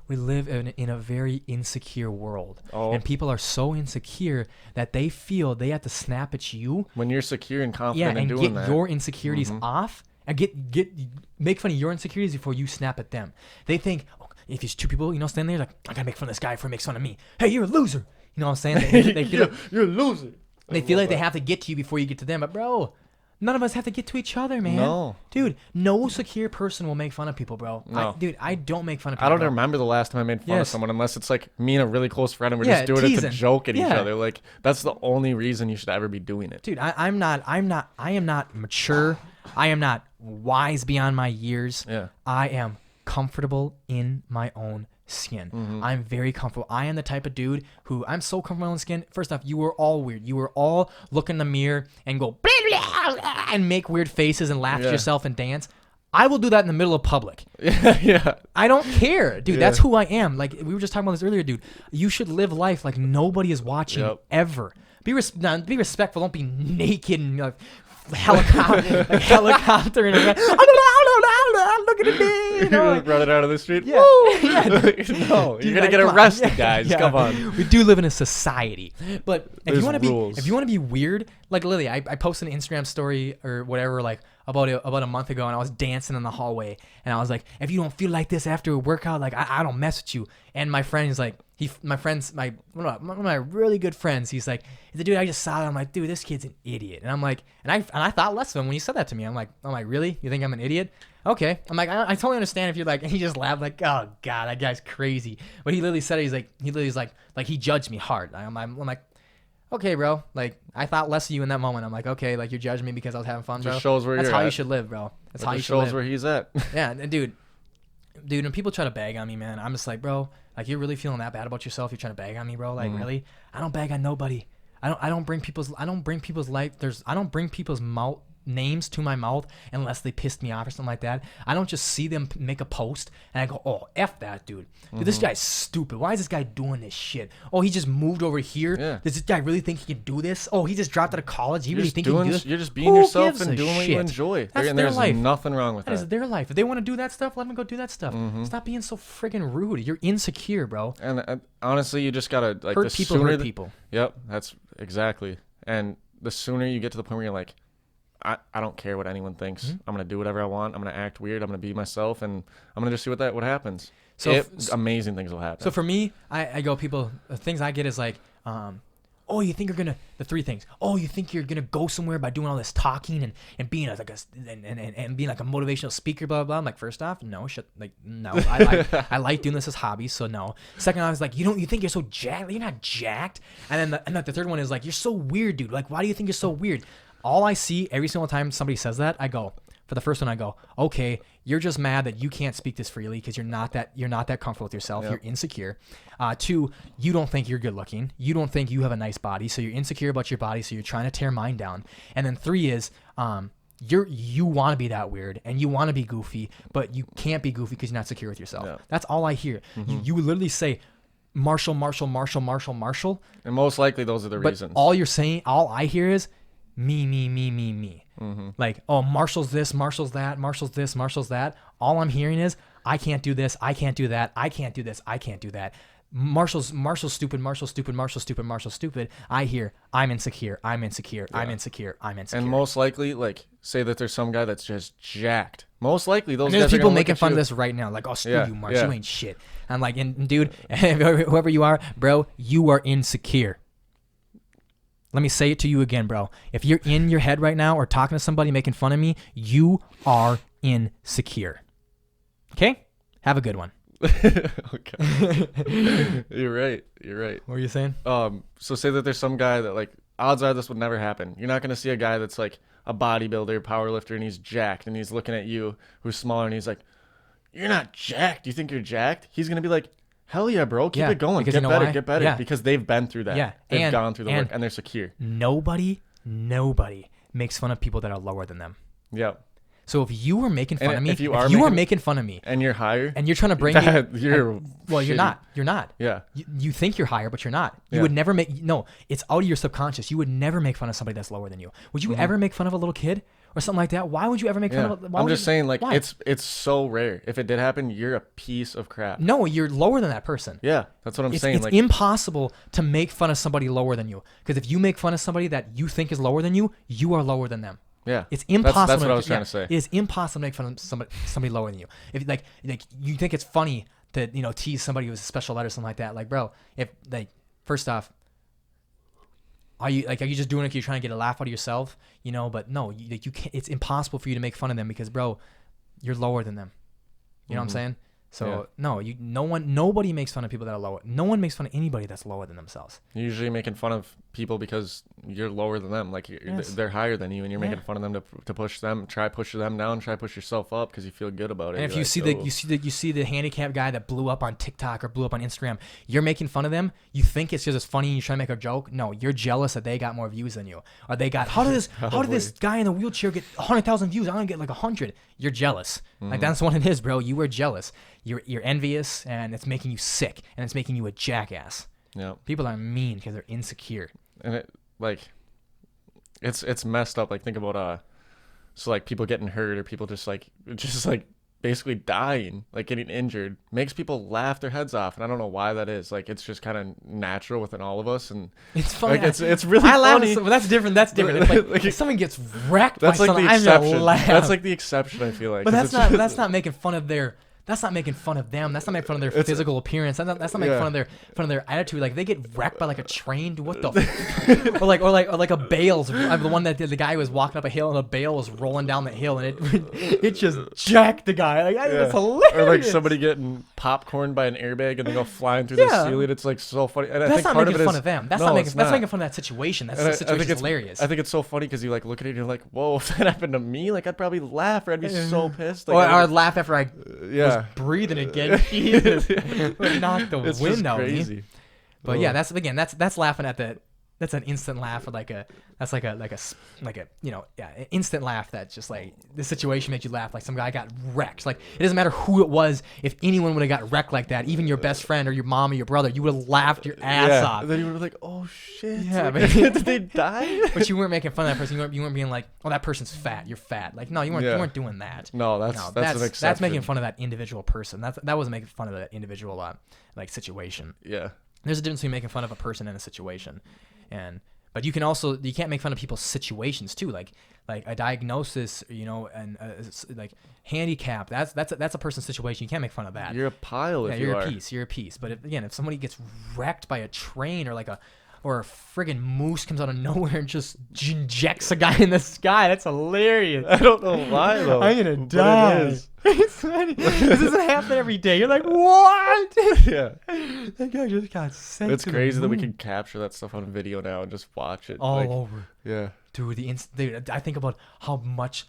We live in a very insecure world. And people are so insecure that they feel they have to snap at you. When you're secure and confident in doing that. And get your insecurities off and make fun of your insecurities before you snap at them. They think, if there's two people, standing there, like, I gotta make fun of this guy before he makes fun of me. Hey, you're a loser. You know what I'm saying? They feel you're a loser. They feel like they have to get to you before you get to them. But bro, none of us have to get to each other, man. No. Dude, no secure person will make fun of people, bro. No. I don't make fun of people. I don't remember the last time I made fun of someone unless it's like me and a really close friend and we're just doing it to joke at each other. Like, that's the only reason you should ever be doing it. Dude, I am not mature. I am not wise beyond my years. Yeah. I am comfortable in my own skin. I'm very comfortable. I am the type of dude who I'm so comfortable in my own skin. First off, you were all weird. You were all look in the mirror and go blah, blah, blah, and make weird faces and laugh at yourself and dance. I will do that in the middle of public. Yeah. I don't care, dude. Yeah. That's who I am. Like, we were just talking about this earlier, dude. You should live life like nobody is watching ever. Be respectful. Don't be naked and like helicoptering around. Look at me. You know, like running out of the street. Yeah. Yeah. No, you're gonna get arrested, guys. Yeah. Come on. We do live in a society, but if you want rules. to be weird, like Lily, I posted an Instagram story or whatever, like about a month ago, and I was dancing in the hallway, and I was like, if you don't feel like this after a workout, like I don't mess with you. And my friend is like, one of my really good friends, he's like, dude, I just saw it. I'm like, dude, this kid's an idiot. And I'm like, and I thought less of him when he said that to me. I'm like, really? You think I'm an idiot? Okay. I'm like, I totally understand if you're like, and he just laughed like, oh God, that guy's crazy. But he literally said it, he's like he judged me hard. I'm like, okay, bro. Like, I thought less of you in that moment. I'm like, okay, like you're judging me because I was having fun, bro. Just shows where That's you're how at. you should live, bro. That's how you should live. Shows where he's at. Yeah, and dude, when people try to bag on me, man, I'm just like, bro, like you're really feeling that bad about yourself? You're trying to bag on me, bro? Like, really? I don't bag on nobody. I don't bring people's life. I don't bring people's names to my mouth unless they pissed me off or something like that. I don't just see them make a post and I go, oh, F that dude. Dude, this guy's stupid. Why is this guy doing this shit? Oh, he just moved over here. Yeah. Does this guy really think he can do this? Oh, he just dropped out of college. He really think he can do this? You're just being yourself and doing what you enjoy. That's there's life. nothing wrong with that. That is their life. If they want to do that stuff, let them go do that stuff. Stop being so friggin' rude. You're insecure, bro. And honestly, you just gotta like hurt people. Yep, that's exactly. And the sooner you get to the point where you're like, I don't care what anyone thinks. I'm gonna do whatever I want. I'm gonna act weird. I'm gonna be myself, and I'm gonna just see what happens. So amazing things will happen. So for me, I go, people. The things I get is like, oh, you think you're gonna, the three things. Oh, you think you're gonna go somewhere by doing all this talking and being and being like a motivational speaker, blah blah blah. I'm like, first off, no. I like doing this as hobbies, so no. Second, I was like, you think you're so jacked? You're not jacked. And then the third one is like, you're so weird, dude. Like, why do you think you're so weird? All I see every single time somebody says that, I go, for the first one, I go, okay, you're just mad that you can't speak this freely because you're not that comfortable with yourself. Yep. You're insecure. 2, you don't think you're good looking. You don't think you have a nice body, so you're insecure about your body, so you're trying to tear mine down. And then 3 is you want to be that weird and you want to be goofy, but you can't be goofy because you're not secure with yourself. Yep. That's all I hear. You literally say, Marshal. And most likely those are the reasons. All I hear is, me. Like, oh, Marshall's this, Marshall's that, Marshall's this, Marshall's that. All I'm hearing is, I can't do this, I can't do that, I can't do this, I can't do that. Marshall's stupid, Marshall's stupid, Marshall's stupid, Marshall's stupid. I hear, I'm insecure. And most likely, like, say that there's some guy that's just jacked. Most likely those guys are there's people gonna making look at fun you. of this right now. Like, oh, screw you, Marsh, you ain't shit. I'm like, and dude, whoever you are, bro, you are insecure. Let me say it to you again, bro. If you're in your head right now or talking to somebody making fun of me, you are insecure. Okay? Have a good one. Okay. You're right. What were you saying? So say that there's some guy that, like, odds are this would never happen. You're not going to see a guy that's like a bodybuilder, powerlifter, and he's jacked, and he's looking at you who's smaller, and he's like, you're not jacked. You think you're jacked? He's going to be like, hell yeah, bro. Keep it going. Get better. Yeah. Because they've been through that. Yeah. They've gone through the work, and they're secure. Nobody makes fun of people that are lower than them. Yep. So if you were making fun of me, if you are making fun of me, and you're higher, and you're trying to bring me, you're not. You're not. Yeah. You think you're higher, but you're not. You would never it's out of your subconscious. You would never make fun of somebody that's lower than you. Would you ever make fun of a little kid or something like that? Why would you ever make fun of? I'm just saying, like, it's so rare. If it did happen, you're a piece of crap. No, you're lower than that person. Yeah, that's what I'm saying. It's impossible to make fun of somebody lower than you, because if you make fun of somebody that you think is lower than you, you are lower than them. Yeah, it's impossible. That's what I was trying to say. It is impossible to make fun of somebody lower than you. If like you think it's funny to tease somebody who's a special ed or something like that, like, bro, if like, first off, are you just doing it because you're trying to get a laugh out of yourself, But no, you can't. It's impossible for you to make fun of them because, bro, you're lower than them. You know what I'm saying? So nobody makes fun of people that are lower. No one makes fun of anybody that's lower than themselves. You're usually making fun of people because you're lower than them. Like they're higher than you, and you're making fun of them to push them. Try push them down. Try push yourself up because you feel good about it. And if you see the handicapped guy that blew up on TikTok or blew up on Instagram, you're making fun of them. You think it's just as funny and you're trying to make a joke. No, you're jealous that they got more views than you, or they got how did this guy in the wheelchair get 100,000 views? I'm gonna get like 100. You're jealous. Like that's what it is, bro. You are jealous. You're envious, and it's making you sick, and it's making you a jackass. Yeah. People are mean because they're insecure. And it's messed up. Like think about so like people getting hurt or people just basically dying, like getting injured, makes people laugh their heads off, and I don't know why that is. Like it's just kind of natural within all of us, and it's funny. Like, it's really funny. Well, that's different. That's different. Like, if someone gets wrecked that's by like something, the exception. I'm gonna laugh. That's like the exception. I feel like, but that's not making fun of their. That's not making fun of them. That's not making fun of their physical appearance. That's not making fun of their attitude. Like they get wrecked by like a train. What the? or like a bale's. The one that the guy was walking up a hill and a bale was rolling down the hill and it just jacked the guy. Like that's hilarious. Or like somebody getting popcorned by an airbag and they go flying through the ceiling. It's like so funny. And that's not making fun of them. That's not making fun of that situation. That's hilarious. I think it's so funny because you like look at it and you're like, whoa, if that happened to me, like I'd probably laugh or I'd be so pissed. Like, or I'd laugh after I was breathing again. Jesus. Knock the wind out of me. But that's laughing at the. That's an instant laugh, or an instant laugh that just like the situation makes you laugh. Like some guy got wrecked. Like it doesn't matter who it was. If anyone would have got wrecked like that, even your best friend or your mom or your brother, you would have laughed your ass off. And then you would have like, oh shit. Yeah, like, did they die? But you weren't making fun of that person. You weren't being like, oh, that person's fat. You're fat. Like no, you weren't doing that. No, that's making fun of that individual person. That wasn't making fun of that individual like situation. Yeah. There's a difference between making fun of a person and a situation. But you can't make fun of people's situations too, like a diagnosis, and like handicap. That's a person's situation. You can't make fun of that. You're a pile. You're a piece. But if somebody gets wrecked by a train or a friggin' moose comes out of nowhere and just injects a guy in the sky, that's hilarious. I don't know why though. I'm gonna die. It is. It's funny. This doesn't happen every day. You're like, what? Yeah. That guy just got sent. It's crazy that we can capture that stuff on video now and just watch it all over. Yeah. Dude, I think about how much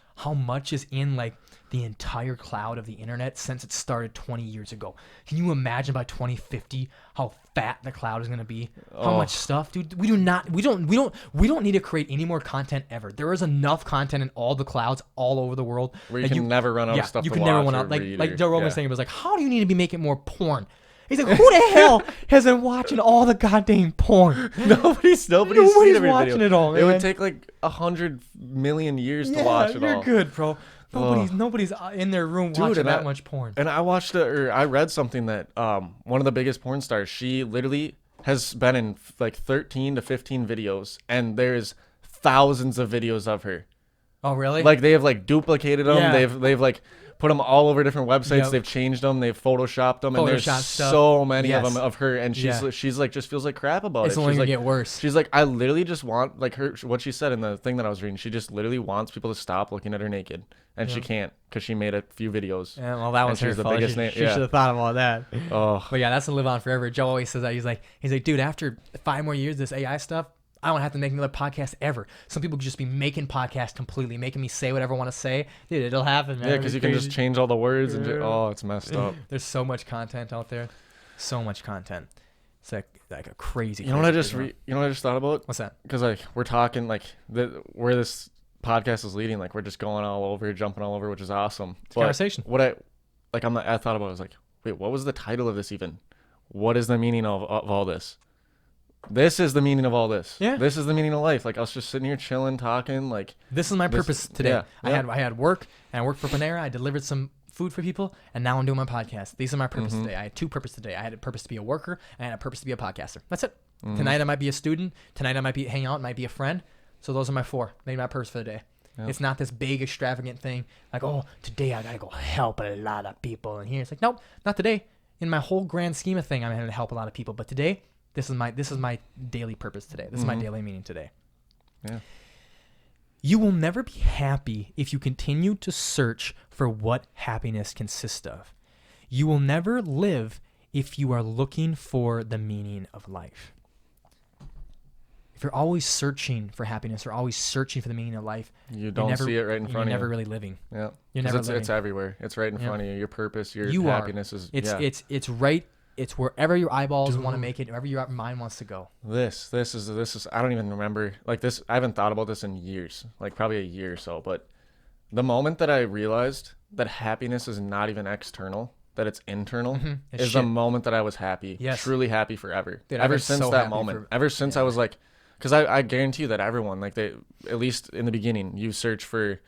is in like the entire cloud of the internet since it started 20 years ago. Can you imagine by 2050 how fat the cloud is going to be? How much stuff, dude? We don't need to create any more content ever. There is enough content in all the clouds all over the world. Where you can never run out of stuff to watch. You can never run out. Like Joe Rogan was saying, it was like, how do you need to be making more porn? He's like, who the hell has been watching all the goddamn porn? Nobody's seen watching it all, man. It would take like 100 million years to watch it all. You're good, bro. Nobody's in their room watching that much porn. And I read something that one of the biggest porn stars, she literally has been in like 13 to 15 videos, and there's thousands of videos of her. Oh, really? Like they have like duplicated them. Yeah. They've like put them all over different websites. Yep. They've changed them. They've photoshopped them, and there's so many of them of her. And she's like just feels like crap about it. It's only gonna get worse. She's like, I literally just want like what she said in the thing that I was reading. She just literally wants people to stop looking at her naked, and she can't because she made a few videos. Yeah, well, that was her fault. She should have thought about that. Oh, but yeah, that's to live on forever. Joe always says that. He's like, dude, after 5 more years, this AI stuff, I don't have to make another podcast ever. Some people could just be making podcasts completely, making me say whatever I want to say. Dude, it'll happen, man. Yeah, because you can just change all the words and it's messed up. There's so much content out there. So much content. It's like a crazy. You know what I just thought about? What's that? Because like we're talking like where this podcast is leading, like we're just going all over, jumping all over, which is awesome. It's conversation. What I thought about, I was like, wait, what was the title of this even? What is the meaning of all this? This is the meaning of all this. Yeah. This is the meaning of life. Like us just sitting here chilling, talking. Like this is my purpose today. Yeah. I had work, and I worked for Panera. I delivered some food for people, and now I'm doing my podcast. These are my purpose today. I had 2 purposes today. I had a purpose to be a worker, and I had a purpose to be a podcaster. That's it. Tonight I might be a student. Tonight I might be hang out, might be a friend. So those are my 4. Maybe my purpose for the day. Yep. It's not this big extravagant thing like, oh, today I gotta go help a lot of people. And here it's like, nope, not today. In my whole grand scheme of thing, I'm going to help a lot of people. But today, this is my daily purpose today. This is my daily meaning today. Yeah. You will never be happy if you continue to search for what happiness consists of. You will never live if you are looking for the meaning of life. If you're always searching for happiness or always searching for the meaning of life, you don't see it right in front of you. You're never really living. Yeah. You're never living. It's everywhere. It's right in front of you. Your purpose, your happiness is. It's right. It's wherever your eyeballs want to make it, wherever your mind wants to go. This is. I don't even remember like this. I haven't thought about this in years, like probably a year or so. But the moment that I realized that happiness is not even external, that it's internal, is the moment that I was happy. Yes. Truly happy forever. Dude, ever since that moment. Ever since I was like, because I guarantee you that everyone, like they, at least in the beginning, you search for,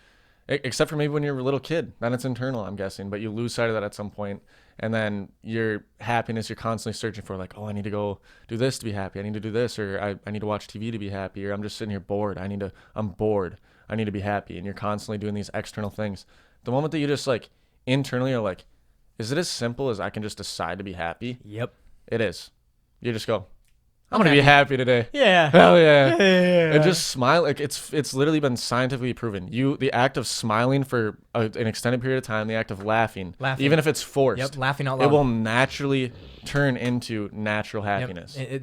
except for maybe when you're a little kid, then it's internal, I'm guessing, but you lose sight of that at some point. And then your happiness, you're constantly searching for like, oh, I need to go do this to be happy. I need to do this, or I need to watch TV to be happy, or I'm just sitting here bored. I'm bored. I need to be happy. And you're constantly doing these external things. The moment that you just like internally are like, is it as simple as I can just decide to be happy? Yep. It is. You just go, I'm going to be happy today. Yeah. Hell yeah. And just smile. Like it's literally been scientifically proven. The act of smiling for an extended period of time, the act of laughing, even if it's forced, laughing out loud, it will naturally turn into natural happiness. I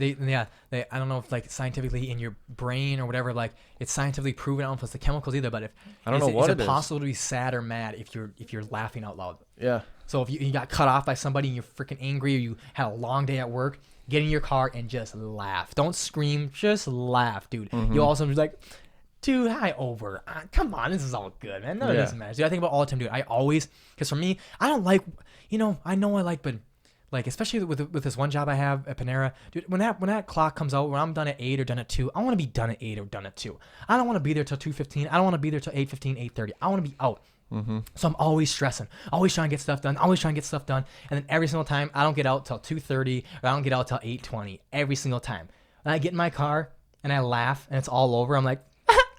don't know if like scientifically in your brain or whatever, like it's scientifically proven. I don't know if it's the chemicals either, but is it possible to be sad or mad if you're laughing out loud? Yeah. So if you got cut off by somebody and you're freaking angry, or you had a long day at work, get in your car and just laugh. Don't scream, just laugh, dude. You also be like, dude, come on, this is all good, man. None of this matters. Dude, I think about all the time, dude. I always, because for me, I don't like, I know I like, but like, especially with this one job I have at Panera, dude, when that clock comes out, when I'm done at 8 or done at 2, I want to be done at 8 or done at 2. I don't want to be there till 2:15. I don't want to be there till 8:15, 8:30. I want to be out. So I'm always stressing, always trying to get stuff done, and then every single time I don't get out till 2:30 or I don't get out till 8:20 every single time. And I get in my car and I laugh and it's all over. I'm like,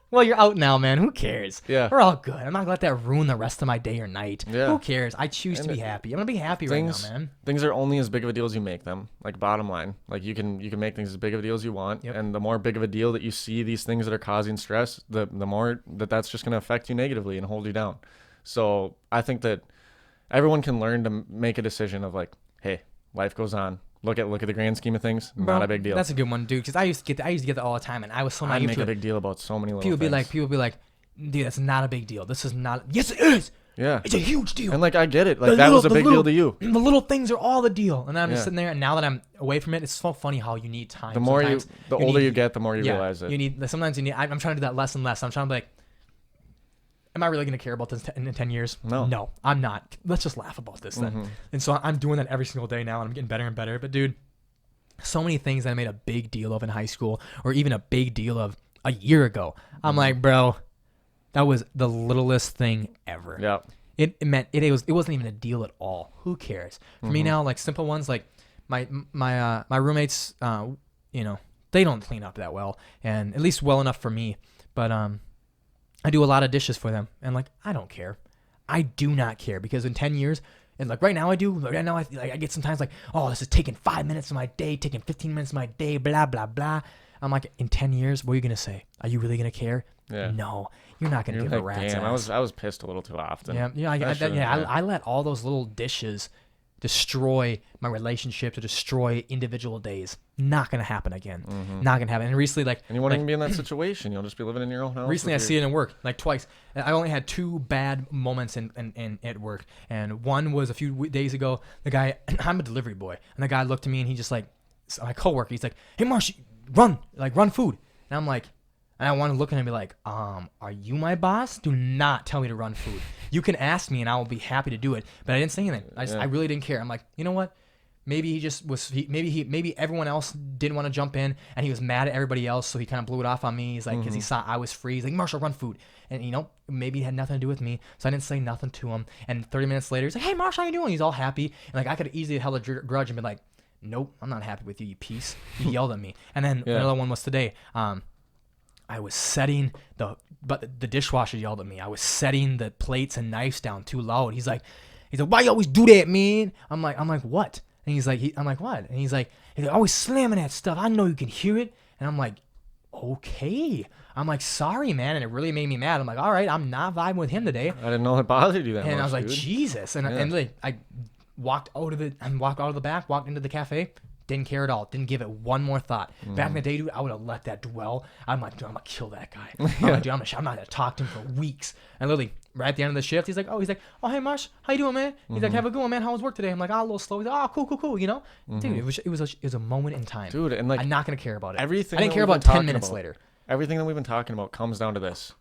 well, you're out now, man. Who cares? Yeah, we're all good. I'm not gonna let that ruin the rest of my day or night. Yeah. Who cares? I choose to be happy. I'm gonna be happy right now, man. Things are only as big of a deal as you make them. Like bottom line, like you can make things as big of a deal as you want, and the more big of a deal that you see these things that are causing stress, the more that's just gonna affect you negatively and hold you down. So I think that everyone can learn to make a decision of like, hey, life goes on. Look at the grand scheme of things. Bro, not a big deal. That's a good one, dude. Because I used to get that all the time, and I was so naive. I make a big deal about so many little things. People be like, dude, that's not a big deal. This is not. Yes, it is. Yeah, it's a huge deal. And like I get it. Like that was a big deal to you. The little things are all the deal. And I'm just sitting there, and now that I'm away from it, it's so funny how you need time. The older you get, the more you realize it. Sometimes you need. I'm trying to do that less and less. I'm trying to be like, am I really going to care about this in 10 years? No, I'm not. Let's just laugh about this then. And so I'm doing that every single day now, and I'm getting better and better. But dude, so many things that I made a big deal of in high school, or even a big deal of a year ago, I'm like, bro, that was the littlest thing ever. Yeah. It wasn't even a deal at all. Who cares? For me now, like simple ones, like my roommates, they don't clean up that well, and at least well enough for me. But I do a lot of dishes for them, and like I don't care. I do not care, because in 10 years, and like right now I do. Right now I get sometimes like, oh, this is taking 5 minutes of my day, taking 15 minutes of my day, blah blah blah. I'm like, in 10 years, what are you gonna say? Are you really gonna care? Yeah. No, you're not gonna give a rat's ass. I was pissed a little too often. I let all those little dishes destroy my relationship, to destroy individual days. Not gonna happen again. Not gonna happen. And recently, and you won't even be in that situation. You'll just be living in your own house. Recently, I see it in work like twice. I only had 2 bad moments in at work, and one was a few days ago. The guy, I'm a delivery boy, and the guy looked at me and he just like, my coworker, he's like, "Hey, Marshal, run food," and I'm like. And I want to look at him and be like, are you my boss? Do not tell me to run food. You can ask me and I will be happy to do it. But I didn't say anything. I really didn't care. I'm like, you know what? Maybe he just was, maybe everyone else didn't want to jump in and he was mad at everybody else. So he kind of blew it off on me. He's like, because he saw I was free. He's like, Marshal, run food. And maybe it had nothing to do with me. So I didn't say nothing to him. And 30 minutes later, he's like, hey, Marshal, how you doing? He's all happy. And like, I could have easily held a grudge and been like, nope, I'm not happy with you, you piece. You yelled at me. And then another one was today. I was setting the dishwasher yelled at me. I was setting the plates and knives down too loud. He's like, why you always do that, man? I'm like, what? And he's like, I'm like, what? And he's like, always slamming that stuff. I know you can hear it. And I'm like, okay. I'm like, sorry, man. And it really made me mad. I'm like, all right, I'm not vibing with him today. I didn't know it bothered you that much. And I was like, dude. Jesus. And like, walked out of the back, walked into the cafe. Didn't care at all. Didn't give it one more thought. Back in the day, dude, I would have let that dwell. I'm like, dude, I'm going to kill that guy. I'm like, dude, I'm not going to talk to him for weeks. And literally, right at the end of the shift, he's like, oh, hey, Marsh, how you doing, man? He's like, have a good one, man. How was work today? I'm like, a little slow. He's like, oh, cool, you know? Dude, it was a moment in time. Dude, and like, I'm not going to care about it. Everything I didn't care about 10 minutes later. Everything that we've been talking about comes down to this.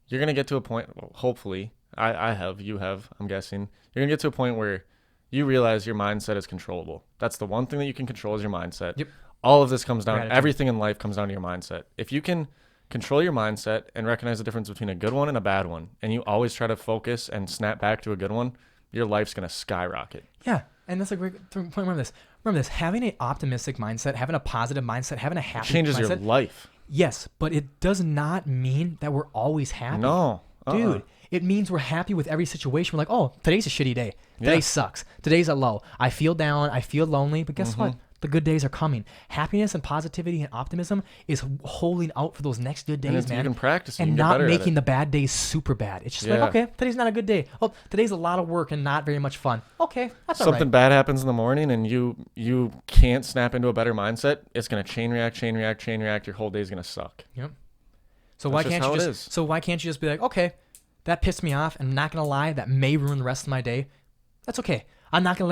You're going to get to a point, well, hopefully, you have, I'm guessing. You're going to get to a point where you realize your mindset is controllable. That's the one thing that you can control is your mindset. Yep. All of this comes down, everything in life comes down to your mindset. If you can control your mindset and recognize the difference between a good one and a bad one, and you always try to focus and snap back to a good one, your life's going to skyrocket. Yeah. And that's a great point. Remember this, having an optimistic mindset, having a positive mindset, having a happy changes mindset, your life. Yes, but it does not mean that we're always happy. No. Dude, it means we're happy with every situation. We're like, oh, today's a shitty day. Today sucks. Today's a low. I feel down. I feel lonely. But guess what? The good days are coming. Happiness and positivity and optimism is holding out for those next good days, man. You can practice and not making the bad days super bad. It's just like, okay, today's not a good day. Oh, today's a lot of work and not very much fun. Okay, that's all right. Something bad happens in the morning and you can't snap into a better mindset. It's gonna chain react. Your whole day's gonna suck. Yep. So why can't you just be like, okay, that pissed me off, and I'm not gonna lie, that may ruin the rest of my day. That's okay. I'm not gonna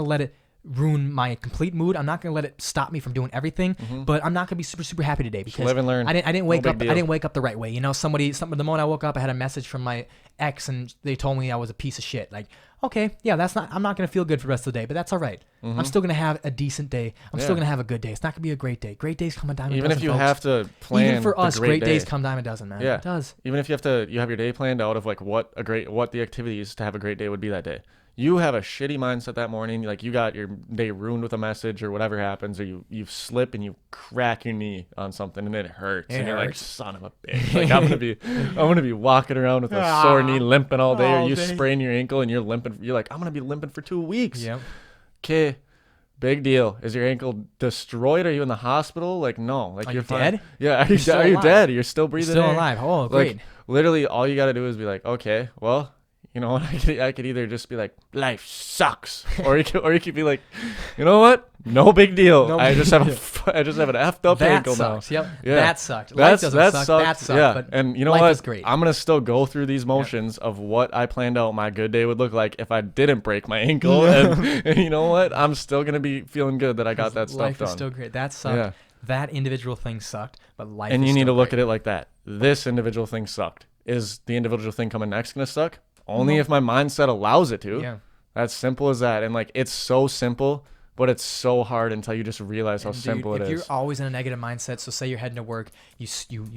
let it ruin my complete mood. I'm not gonna let it stop me from doing everything. But I'm not gonna be super, super happy today because live and learn. I didn't wake up the right way. You know, the moment I woke up, I had a message from my ex, and they told me I was a piece of shit. Like, okay, yeah, I'm not gonna feel good for the rest of the day, but that's all right. I'm still gonna have a decent day. I'm still gonna have a good day. It's not gonna be a great day. Great days come a dime a dozen. Even if you folks. have to plan, even for us, great day. days come dime a dozen, man. Yeah, it does. Even if you have your day planned out of like what the activities to have a great day would be that day. You have a shitty mindset that morning, like you got your day ruined with a message or whatever happens, or you slip and you crack your knee on something and it hurts, and you're like, son of a bitch, like I'm gonna be walking around with a sore knee, limping all day, or you sprain your ankle and you're limping. You're like, I'm gonna be limping for 2 weeks. Yep. Okay. Big deal. Is your ankle destroyed? Are you in the hospital? Like, no. Like, you're fine. Dead? Yeah. Are you dead? You're still breathing. You're still alive. Oh, great. Like, literally, all you got to do is be like, okay, well, you know what? I could either just be like, life sucks, or you could be like, you know what? No big deal. I just have an effed up ankle sucks. now. Yep. Yeah. That sucked. Life doesn't suck. That sucked. Yeah. But and you know life what? is great. I'm gonna still go through these motions of what I planned out my good day would look like if I didn't break my ankle. And you know what? I'm still gonna be feeling good that I got that stuff done. Life is still great. That sucked. Yeah. That individual thing sucked, but life. And is you need still to look great. at it like that. This individual thing sucked. Is the individual thing coming next gonna suck? Only if my mindset allows it to. Yeah. That's simple as that. And like, it's so simple, but it's so hard until you just realize how simple it is. If you're always in a negative mindset, so say you're heading to work, you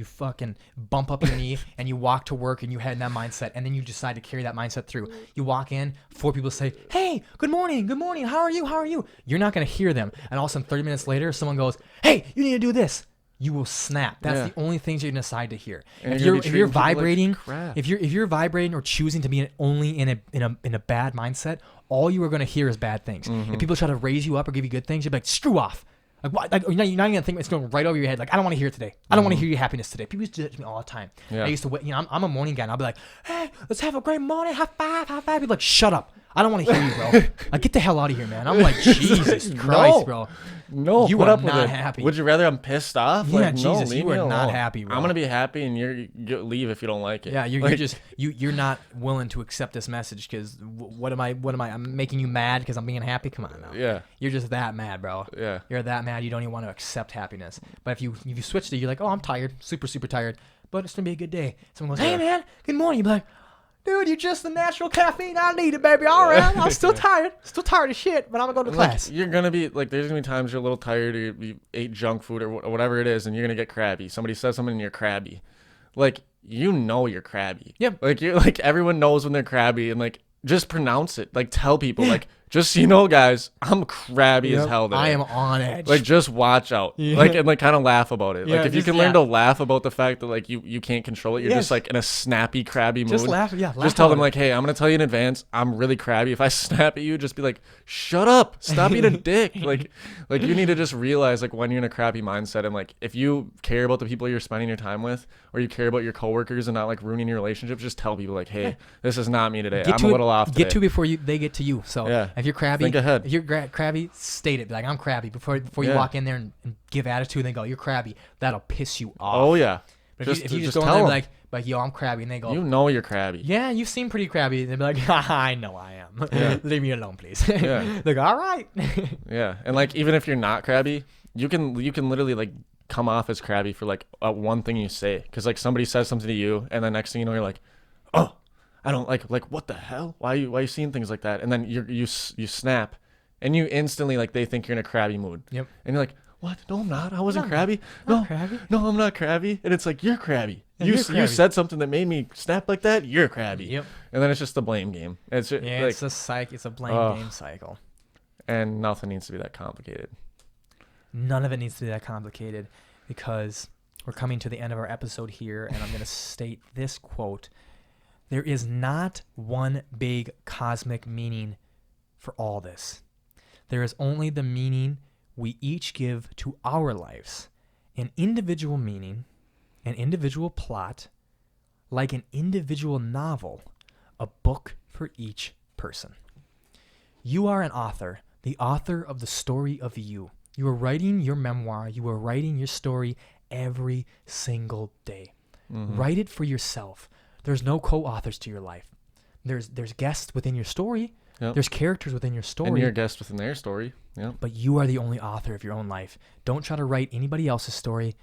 fucking bump up your knee and you walk to work and you head in that mindset, and then you decide to carry that mindset through. You walk in, 4 people say, hey, good morning, how are you? You're not going to hear them. And all of a sudden, 30 minutes later, someone goes, hey, you need to do this. You will snap. That's the only things you're gonna decide to hear. And if you're vibrating, if you're vibrating or choosing to be only in a bad mindset, all you are gonna hear is bad things. If people try to raise you up or give you good things, you're like, screw off. Like, what? Like, you're not even gonna think it's going right over your head. Like, I don't want to hear it today. I don't want to hear your happiness today. People used to do that to me all the time. Yeah. I used to, I'm a morning guy, and I'll be like, hey, let's have a great morning. High five. People like, shut up. I don't want to hear you, bro. Like, get the hell out of here, man. I'm like, Jesus Christ, bro. No, you are not happy. Would you rather I'm pissed off? Yeah, like, no, Jesus, you are not happy, bro. I'm gonna be happy, and you leave if you don't like it. Yeah, you're not willing to accept this message because what am I? I'm making you mad because I'm being happy. Come on now. Yeah. You're just that mad, bro. Yeah. You're that mad. You don't even want to accept happiness. But if you switch to, you're like, oh, I'm tired, super super tired, but it's gonna be a good day. Someone goes, hey man, good morning. You be like, dude, you're just the natural caffeine I needed, baby. All right, I'm still tired as shit, but I'm gonna go to class. You're gonna be like, there's gonna be times you're a little tired, or you ate junk food or whatever it is, and you're gonna get crabby. Somebody says something and you're crabby, like you're crabby. Yep. Like you're like, everyone knows when they're crabby, and like, just pronounce it. Like, tell people like, just so you know, guys, I'm crabby as hell today. I am on edge. Like, just watch out. Yeah. Like, and like kind of laugh about it. Yeah, like, if you can learn to laugh about the fact that like you can't control it, you're just like in a snappy, crabby mood. Just laugh. Yeah. Just tell them like, hey, I'm gonna tell you in advance, I'm really crabby. If I snap at you, just be like, shut up, stop being a dick. Like you need to just realize like when you're in a crappy mindset, and like if you care about the people you're spending your time with, or you care about your coworkers and not like ruining your relationships, just tell people like, hey, this is not me today. I'm a little off today. Get to before they get to you. So If you're crabby, Think ahead. If you're crabby, state it. Be like, I'm crabby before you Yeah. walk in there and give attitude. And they go, you're crabby. That'll piss you off. Oh yeah. But Just if you just tell go in there them. and be like, yo, I'm crabby, and they go, You know you're crabby. yeah, you seem pretty crabby. And they'd be like, I know I am. Yeah. Leave me alone, please. Yeah. They go, all right. Yeah, and like even if you're not crabby, you can literally like come off as crabby for like one thing you say, because like somebody says something to you, and the next thing you know you're like, oh, I don't like what the hell? Why are you seeing things like that? And then you snap, and you instantly like they think you're in a crabby mood. Yep. And you're like, what? No, I'm not. I wasn't No, crabby. not No, crabby. no, I'm not crabby. And it's like you're crabby. Yeah, You you're crabby. you said something that made me snap like that. You're crabby. Yep. And then it's just the blame game. It's just, Yeah, like, it's a blame game cycle. and nothing needs to be that complicated. None of it needs to be that complicated, because we're coming to the end of our episode here, and I'm going to state this quote. There is not one big cosmic meaning for all this. There is only the meaning we each give to our lives. An individual meaning, an individual plot, like an individual novel, a book for each person. You are an author, the author of the story of you. You are writing your memoir. You are writing your story every single day. Mm-hmm. Write it for yourself. There's no co-authors to your life. There's guests within your story. Yep. There's characters within your story. And you're a guest within their story. Yeah. But you are the only author of your own life. Don't try to write anybody else's story,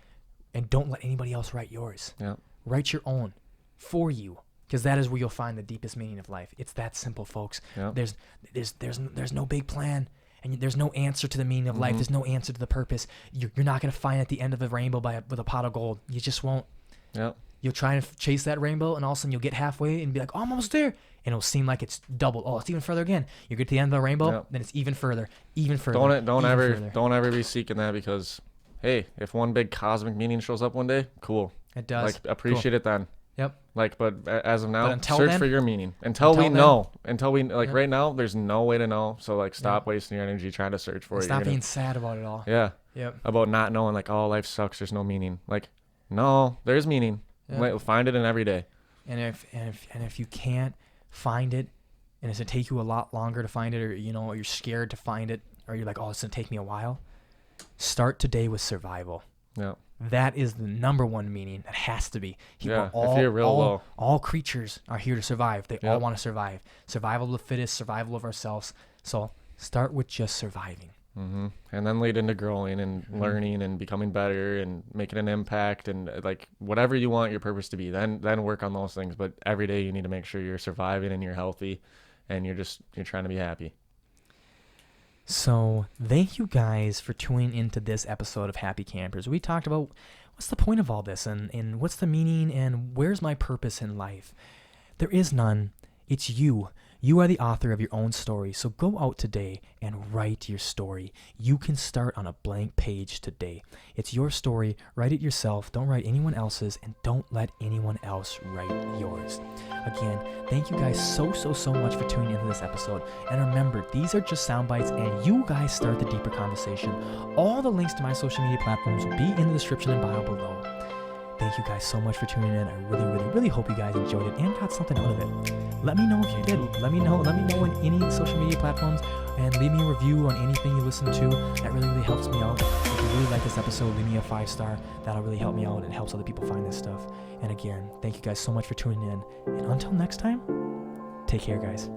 and don't let anybody else write yours. Yeah. Write your own for you, because that is where you'll find the deepest meaning of life. It's that simple, folks. Yeah. There's no big plan, and there's no answer to the meaning of life. There's no answer to the purpose. You're not going to find at the end of the rainbow with a pot of gold. You just won't. Yeah. You'll try and chase that rainbow, and all of a sudden you'll get halfway and be like, oh, I'm almost there. And it'll seem like it's double. Oh, it's even further again. You get to the end of the rainbow, Yep. then it's even further, even further. Don't further. ever be seeking that, because hey, if one big cosmic meaning shows up one day, cool. It does. Like appreciate it then. Yep. Like, but as of But now, until search then- for your meaning. Until we then- know. Until we like Yeah. right now, there's no way to know. So like, stop Yeah. wasting your energy trying to search for it. Stop You're gonna- being sad about it all. yeah. Yep. About not knowing, like, oh, life sucks. There's no meaning. Like, no, there's meaning. Yeah. Like, find it in every day. And if you can't find it, and it's gonna take you a lot longer to find it, or you're scared to find it, or you're like, oh, it's gonna take me a while, start today with survival. Yeah. That is the number one meaning. That has to be. Yeah, if you're real low. All creatures are here to survive. They all Yep. want to survive. Survival of the fittest, survival of ourselves. So start with just surviving. Mm-hmm. And then lead into growing and learning and becoming better and making an impact and like whatever you want your purpose to be. Then work on those things. But every day you need to make sure you're surviving and you're healthy, and you're trying to be happy. So thank you guys for tuning into this episode of Happy Campers. We talked about what's the point of all this, and what's the meaning, and where's my purpose in life. There is none. It's you. You are the author of your own story, so go out today and write your story. You can start on a blank page today. It's your story. Write it yourself. Don't write anyone else's, and don't let anyone else write yours. Again, thank you guys so much for tuning into this episode. And remember, these are just sound bites, and you guys start the deeper conversation. All the links to my social media platforms will be in the description and bio below. Thank you guys so much for tuning in. I really hope you guys enjoyed it and got something out of it. Let me know if you did. Let me know on any social media platforms, and leave me a review on anything you listen to. That really helps me out. If you really like this episode, leave me a 5-star. That'll really help me out and helps other people find this stuff. And again, thank you guys so much for tuning in. And until next time, take care, guys.